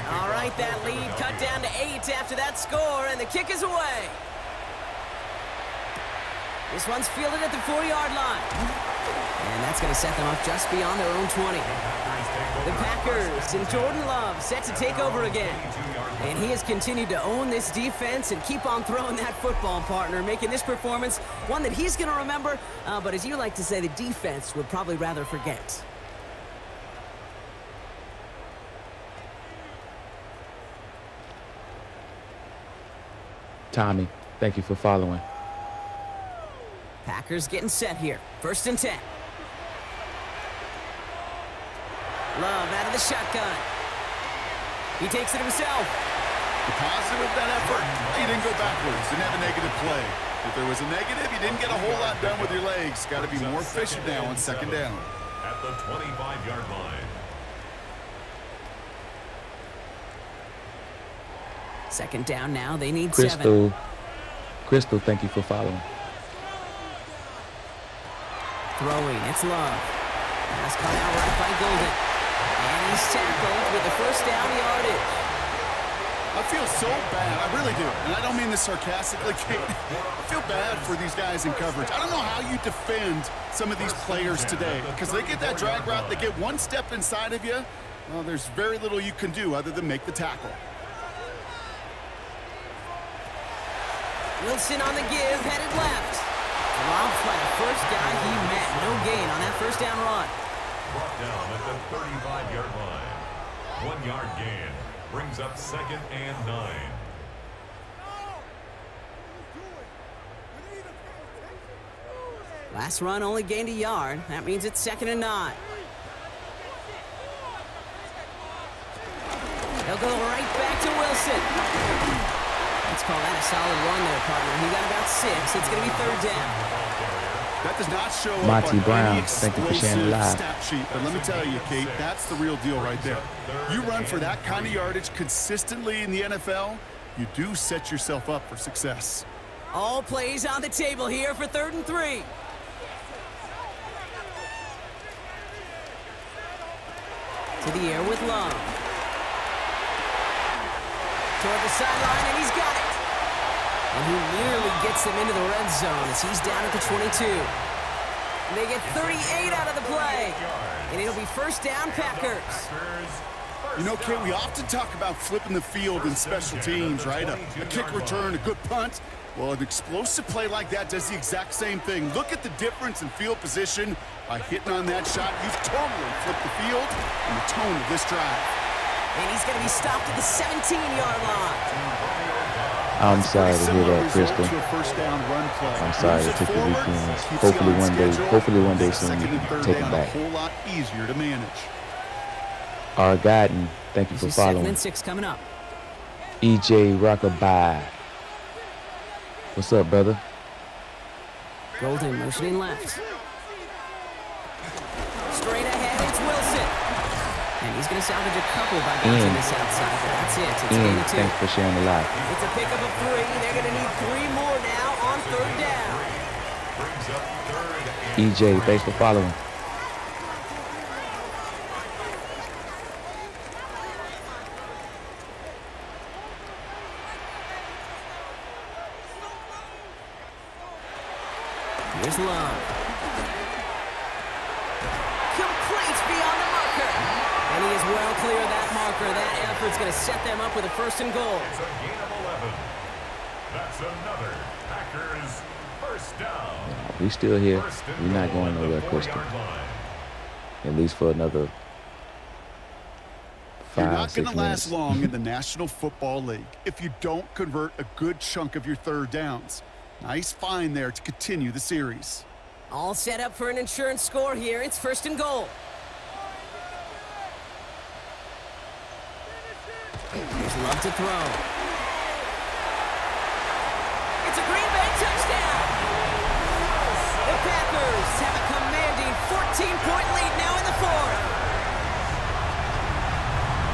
All right, that lead cut down to 8 after that score, and the kick is away. This one's fielded at the 4-yard line. And that's going to set them up just beyond their own 20. The Packers and Jordan Love set to take over again. And he has continued to own this defense and keep on throwing that football, partner, making this performance one that he's going to remember, but as you like to say, the defense would probably rather forget. Tommy, thank you for following. Packers getting set here. 1st and 10. Love out of the shotgun. He takes it himself. The positive of that effort, he didn't go backwards, didn't have a negative play. If there was a negative, you didn't get a whole lot done with your legs. Got to be more efficient now on 2nd down. At the 25-yard line. 2nd down now. They need 7. Crystal, thank you for following. Throwing, it's Love. Pass cut out right by Golden. And he's tackled with the 1st down yardage. I feel so bad, I really do. And I don't mean this sarcastically, Kate. I feel bad for these guys in coverage. I don't know how you defend some of these players today, because they get that drag route, they get 1 step inside of you. Well, there's very little you can do other than make the tackle. Wilson on the give, headed left. Robbed by the first guy he met. No gain on that 1st down run. Brought down at the 35-yard line. 1-yard gain brings up 2nd and 9. Last run only gained a yard. That means it's 2nd and 9. They'll go right back to Wilson. Let's call that a solid run there, partner. He got about 6. It's going to be 3rd down. That does not show Monty up on Brown, any thank you for sharing the live. stat sheet, but let me tell you, Kate, that's the real deal right there. You run for that kind of yardage consistently in the NFL, you do set yourself up for success. All plays on the table here for 3rd and 3. To the air with Love. Toward the sideline, and he's got it. And he nearly gets them into the red zone as he's down at the 22. And they get 38 out of the play. And it'll be 1st down, Packers. You know, Kate, we often talk about flipping the field in special teams, right? A kick return, a good punt. Well, an explosive play like that does the exact same thing. Look at the difference in field position. By hitting on that shot, you've totally flipped the field and the tone of this drive. And he's going to be stopped at the 17-yard line. I'm sorry to hear that, Crystal. I'm sorry it took the weekend. Hopefully one day soon you can take it back. A whole lot easier to manage. Our Garden, thank you for following. 2nd and 6 coming up. EJ Rockabye. What's up, brother? Golden motioning left. looking to salvage a couple by bouncing this outside, but that's it. It's gain of 2. Thanks for sharing the live. It's a pickup of 3. They're going to need 3 more now on 3rd down. Brings up 3rd and EJ, thanks for following. Here's Love. Complete beyond the marker. And he is well clear of that marker. That effort's going to set them up with a 1st and goal. it's a gain of 11. That's another Packers 1st down. We still here. First and We're not goal going at the nowhere, 4-yard Kristen. line. At least for another You're 5, not 6 going to last minutes. long in the National Football League if you don't convert a good chunk of your 3rd downs. Nice find there to continue the series. All set up for an insurance score here. It's 1st and goal. Here's Love to throw. It's a Green Bay touchdown. The Packers have a commanding 14-point lead now in the 4th.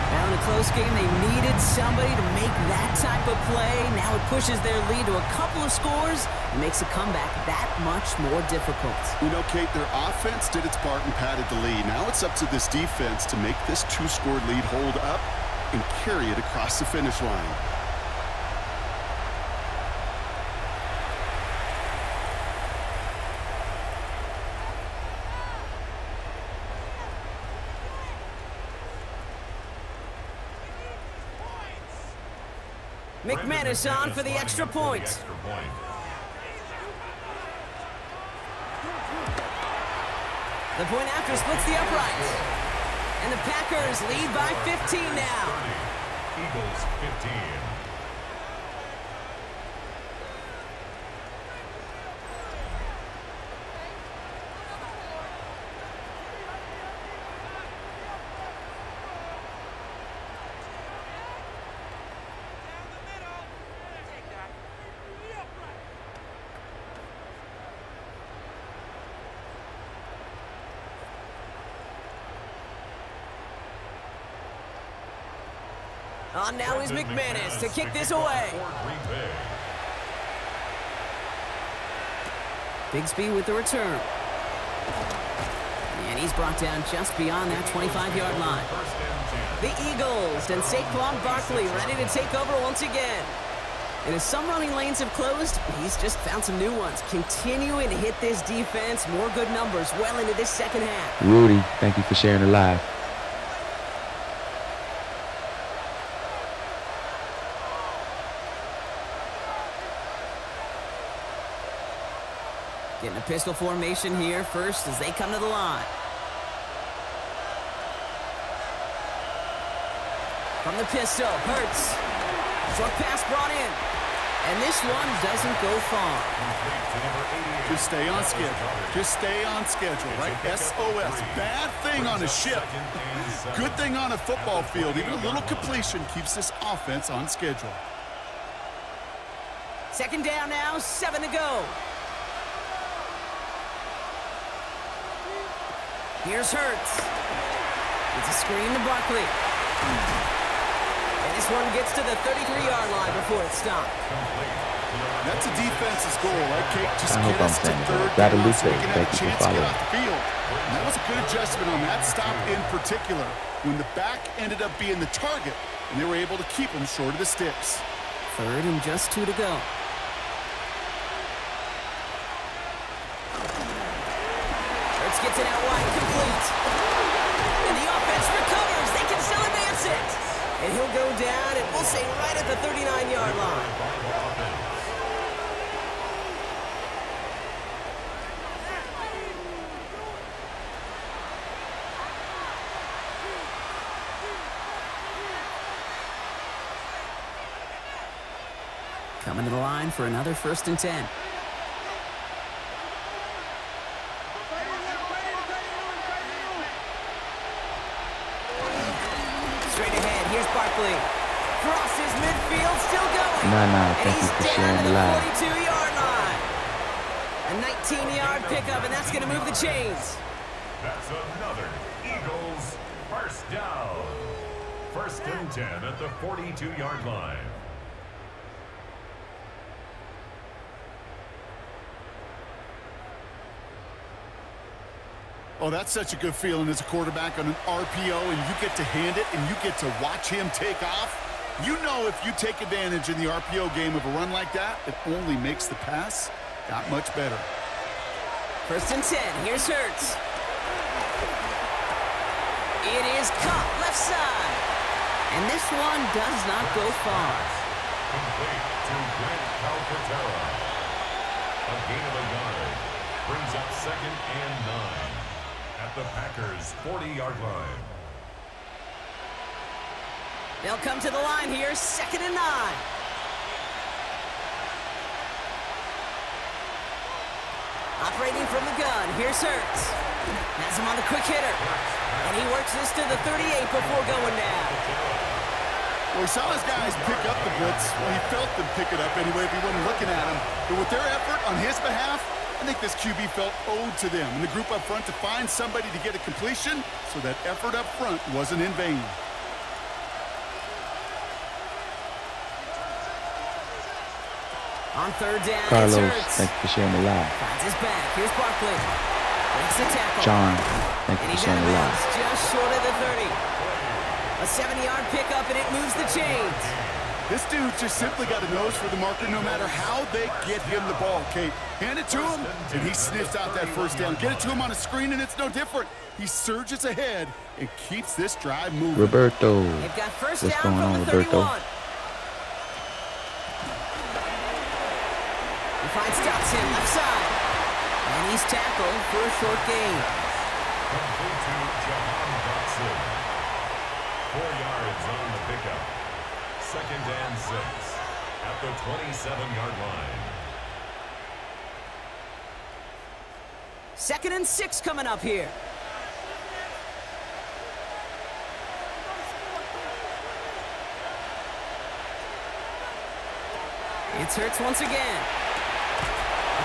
Now in a close game, they needed somebody to make that type of play. Now it pushes their lead to a couple of scores and makes a comeback that much more difficult. You know, Kate, their offense did its part and padded the lead. Now it's up to this defense to make this 2-score lead hold up and carry it across the finish line. McManus on for the extra point. The point after splits the uprights. And the Packers lead by 15 now. Eagles 15. On now is McManus to kick this away. Bigsby with the return. And he's brought down just beyond that 25-yard line. The Eagles and Saquon Barkley ready to take over once again. And as some running lanes have closed, he's just found some new ones. Continuing to hit this defense, more good numbers well into this 2nd half. Rudy, thank you for sharing the live. Getting a pistol formation here first as they come to the line. From the pistol, Hurts. Short pass brought in. And this one doesn't go far. Just stay on schedule. Just stay on schedule, right? SOS. Bad thing on a ship. Good thing on a football field. Even a little completion keeps this offense on schedule. 2nd down now, 7 to go. Here's Hurts. It's a screen to Barkley. And this one gets to the 33-yard line before it's stopped. That's a defense's goal, right, Kate? Just I get hope I'm us to saying 3rd that. down so we Thank can you have a for chance to get following. off the field. And that was a good adjustment on that stop in particular. When the back ended up being the target, and they were able to keep him short of the sticks. 3rd and just 2 to go. Hurts gets it out wide, complete. And the offense recovers. They can still advance it. And he'll go down, and we'll say right at the 39-yard line. Coming to the line for another 1st and 10. Straight ahead, here's Barkley. Crosses midfield, still going. Nah, And thank you he's for down sharing to the the live. 42-yard line. A 19-yard pickup, and that's going to move the chains. That's another Eagles First down. First and 10 at the 42-yard line. Oh, that's such a good feeling as a quarterback on an RPO, and you get to hand it, and you get to watch him take off. You know if you take advantage in the RPO game of a run like that, it only makes the pass that much better. First and 10. Here's Hurts. It is caught left side. And this one does not go far. Complete to Grant Calcaterra. A gain of a yard. Brings up 2nd and 9. At the Packers' 40-yard line. They'll come to the line here, 2nd and 9. Operating from the gun, here's Hurts. Has him on the quick hitter. And he works this to the 38 before going down. Well, he saw his guys pick up the blitz. Well, he felt them pick it up anyway if he wasn't looking at him. But with their effort on his behalf, I think this QB felt owed to them and the group up front to find somebody to get a completion, so that effort up front wasn't in vain. On third down, Carlos, it's thank you for sharing the live. finds his back. Here's Barkley. Breaks the tackle. John, thank And you for he's sharing the live. just short of the 30. A 70-yard pickup, and it moves the chains. This dude just simply got a nose for the marker no matter how they get him the ball, Kate. Hand it to him, and he sniffs out that first down. Get it to him on a screen, and it's no different. He surges ahead and keeps this drive moving. Roberto, They've got first what's down going from on, the Roberto? 31. He finds Dotson left side. And he's tackled for a short gain. Complete to Jahan Dotson. 4 yards on the pickup. 2nd and 6 at the 27-yard line. 2nd and 6 coming up here. It's Hurts once again.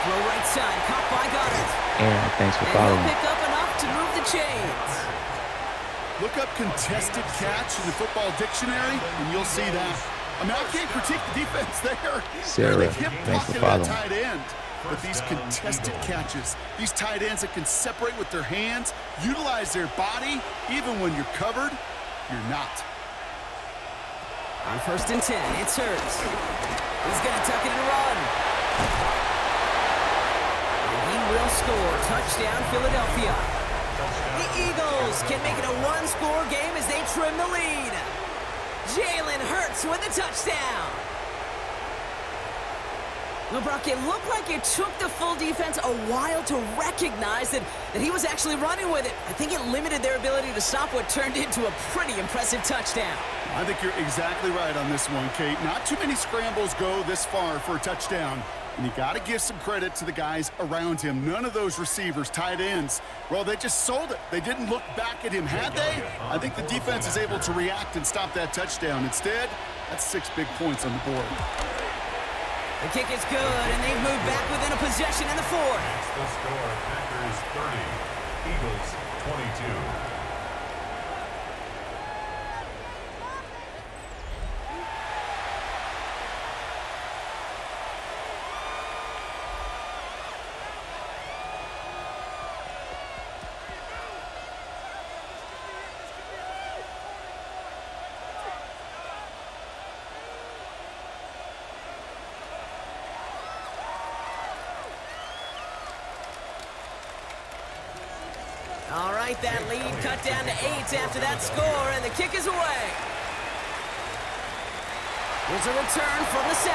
Throw right side, caught by Goddard. Aaron, thanks for And following. he'll pick up enough to move the chains. Look up contested catch in the football dictionary, and you'll see that. I mean, I can't critique the defense there. Sarah, They kept thanks for blocking that following. tight end. But these contested catches, these tight ends that can separate with their hands, utilize their body, even when you're covered, you're not. On 1st and 10, it's Hurts. He's going to tuck it and run. And he will score. Touchdown, Philadelphia. The Eagles can make it a one-score game as they trim the lead. Jalen Hurts with a touchdown. Well, Brock, it looked like it took the full defense a while to recognize that he was actually running with it. I think it limited their ability to stop what turned into a pretty impressive touchdown. I think you're exactly right on this one, Kate. Not too many scrambles go this far for a touchdown. And you got to give some credit to the guys around him. None of those receivers, tight ends, well, they just sold it. They didn't look back at him. Had they? I think the defense is able to react and stop that touchdown. Instead, that's 6 big points on the board. The kick is good, and they've moved back within a possession in the 4th. That's the score. Packers 30, Eagles 22. All right, that lead cut down to 8 after that score, and the kick is away. There's a return from the 7.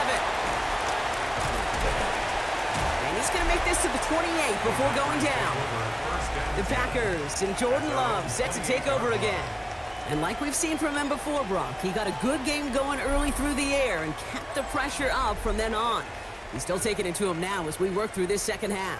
And he's going to make this to the 28 before going down. The Packers and Jordan Love set to take over again. And like we've seen from him before, Brock, he got a good game going early through the air and kept the pressure up from then on. He's still taking it to him now as we work through this second half.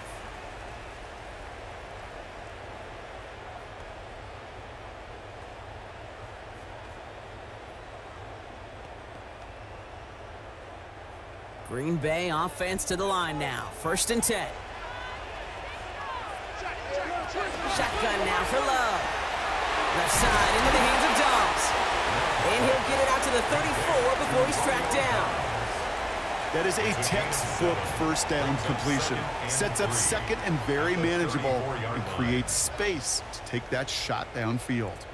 Green Bay offense to the line now. 1st and 10. Shotgun now for Love. Left left side into the hands of Dobbs. And he'll get it out to the 34 before he's tracked down. That is a textbook first down completion. Sets up second and very manageable and creates space to take that shot downfield.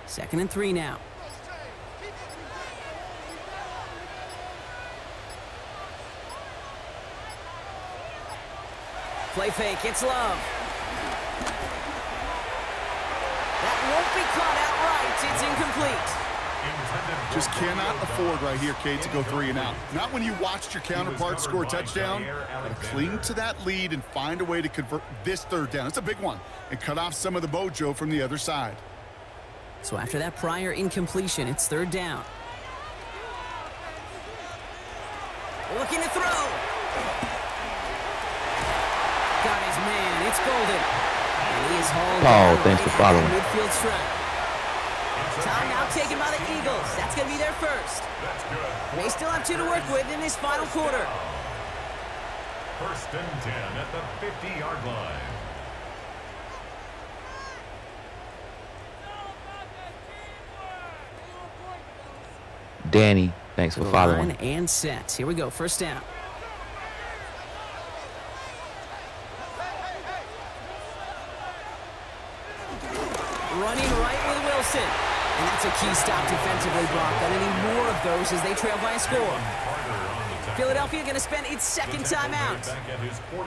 2nd and 3 now. Play fake, it's Love. That won't be caught outright. It's incomplete. Just cannot afford right here, Kate, to go 3 and out. Not when you watched your counterpart score a touchdown. Gotta cling to that lead and find a way to convert this 3rd down. It's a big one. And cut off some of the mojo from the other side. So after that prior incompletion, it's 3rd down. Looking to throw. Got his man. It's Golden. And he is hauled down thanks for following. Midfield strike. Timeout taken by the Eagles. That's going to be their first. They still have 2 to work with in this final quarter. 1st and 10 at the 50-yard line. Danny, thanks for following. Line and set. Here we go. 1st down. Running right with Wilson. And that's a key stop defensively, Brock. Gonna need more of those as they trail by a score. Philadelphia going to spend its 2nd timeout.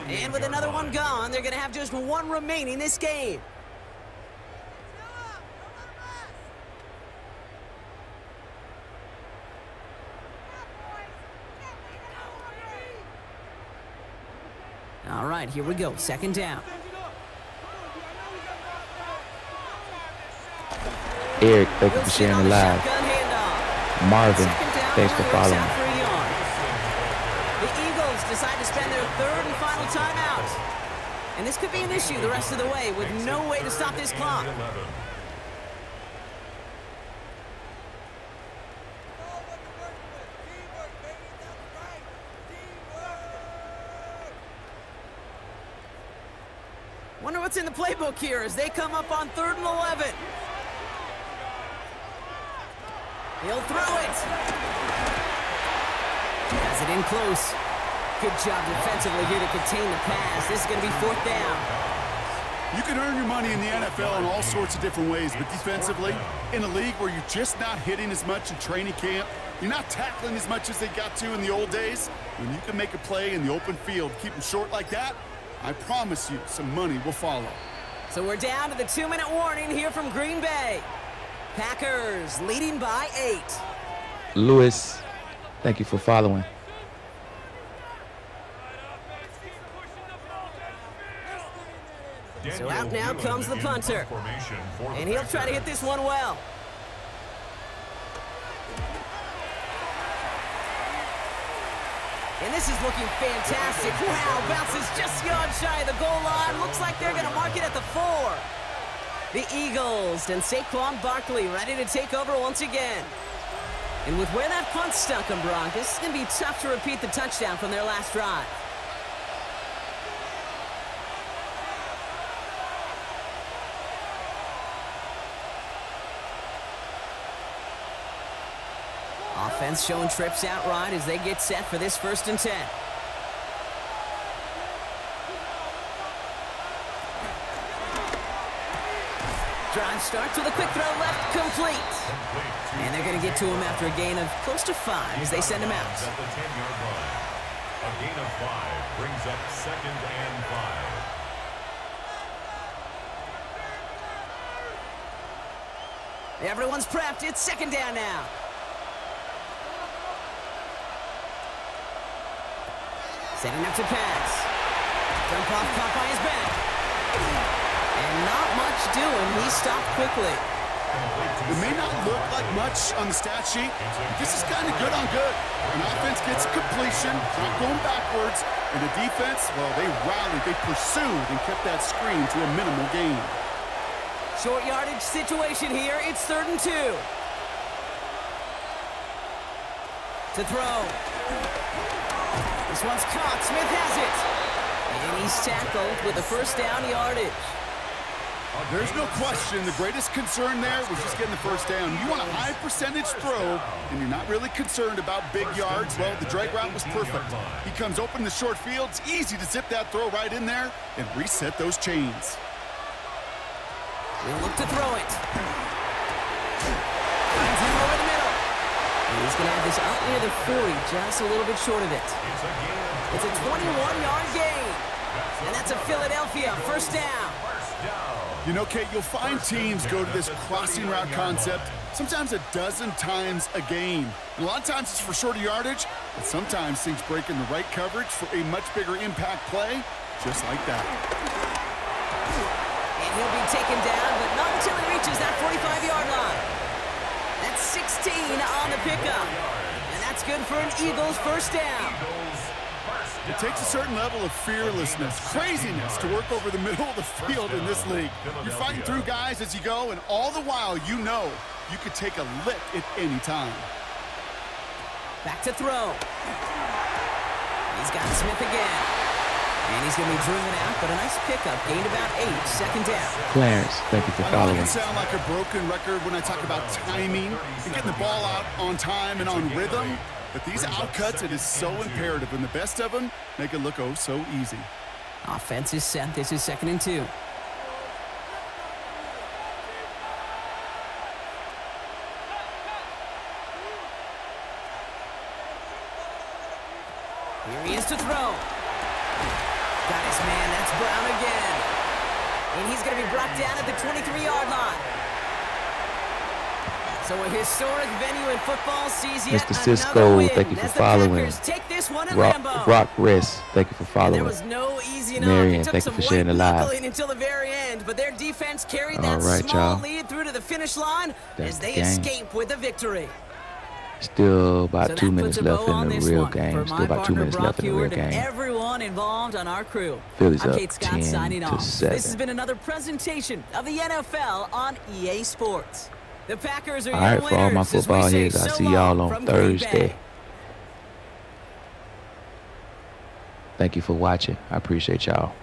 And with another one gone, they're going to have just 1 remaining this game. All right, here we go. 2nd down. Eric, thank you for sharing the live. Marvin, thanks for following. The Eagles decide to spend their 3rd and final timeout. And this could be an issue the rest of the way with no way to stop this clock. Wonder what's in the playbook here as they come up on 3rd and 11. He'll throw it. Has it in close. Good job defensively here to contain the pass. This is going to be 4th down. You can earn your money in the NFL in all sorts of different ways, but defensively, in a league where you're just not hitting as much in training camp, you're not tackling as much as they got to in the old days, when you can make a play in the open field, keep them short like that, I promise you some money will follow. So we're down to the 2-minute warning here from Green Bay. Packers leading by 8. Lewis, thank you for following. So out now comes the punter. And he'll try to hit this one well. And this is looking fantastic. Wow, bounces just yards shy of the goal line. Looks like they're going to mark it at the 4. The Eagles and Saquon Barkley ready to take over once again. And with where that punt stuck them, Brock, this is going to be tough to repeat the touchdown from their last drive. Offense showing trips out right as they get set for this 1st and 10. Drive starts with a quick throw left, complete. And they're going to get to him after a gain of close to 5 as they send him out. At the 10-yard line. A gain of 5 brings up 2nd and 5. Everyone's prepped. It's 2nd down now. Setting up to pass. Dump off caught by his back. And not much doing. He stopped quickly. It may not look like much on the stat sheet, but this is kind of good on good. An offense gets completion, not going backwards, and the defense, well, they rallied, they pursued, and kept that screen to a minimal gain. Short yardage situation here. It's 3rd and 2. To throw. This one's caught. Smith has it. And he's tackled with the 1st down yardage. There's no question the greatest concern there was just getting the first down. You want a high percentage throw, and you're not really concerned about big yards. Well, the drag route was perfect. He comes open in the short field. It's easy to zip that throw right in there and reset those chains. He'll look to throw it. Finds him over the middle. And he's going to have this out near the 40, just a little bit short of it. It's a 21-yard gain. And that's a Philadelphia first down. You know, Kate, you'll find teams go to this crossing route concept sometimes a dozen times a game. And a lot of times it's for shorter yardage, but sometimes things break in the right coverage for a much bigger impact play, just like that. And he'll be taken down, but not until he reaches that 45-yard line. That's 16 on the pickup. And that's good for an Eagles first down. It takes a certain level of fearlessness, craziness to work over the middle of the field in this league. You're fighting through guys as you go, and all the while you know you could take a lick at any time. Back to throw. He's got Smith again. And he's going to be driven out, but a nice pickup. Gained about 8, second down. Clarence, thank you for following. I can sound like a broken record when I talk about timing and getting the ball out on time and on rhythm. But these outcuts, it is so imperative, and the best of them make it look oh so easy. Offense is set. This is 2nd and 2. Here he is to throw. Got his man. That's Brown again. And he's going to be brought down at the 23-yard line. So a historic venue in football sees yet Mr. Cisco, win thank you for as the following. Packers take this one at Lambeau. Rock Wrist, thank you for following. There was no easy enough. Marion, It took thank you some for sharing the live. white-knuckling until the very end, but their defense carried that All right, small y'all. lead through to the finish line That's as they the game. escape with a victory. Still about So 2 that minutes puts a left bow on in the this real one. game. For Still my about 2 partner, minutes left in the real Brock Heward, and game. everyone involved on our crew. Phillies I'm up Kate Scott 10 signing to off. 7. This has been another presentation of the NFL on EA Sports. The Packers are All your right, for all my winners as we football say heads, I'll so see y'all long on from Green Bay. Thursday. Thank you for watching. I appreciate y'all.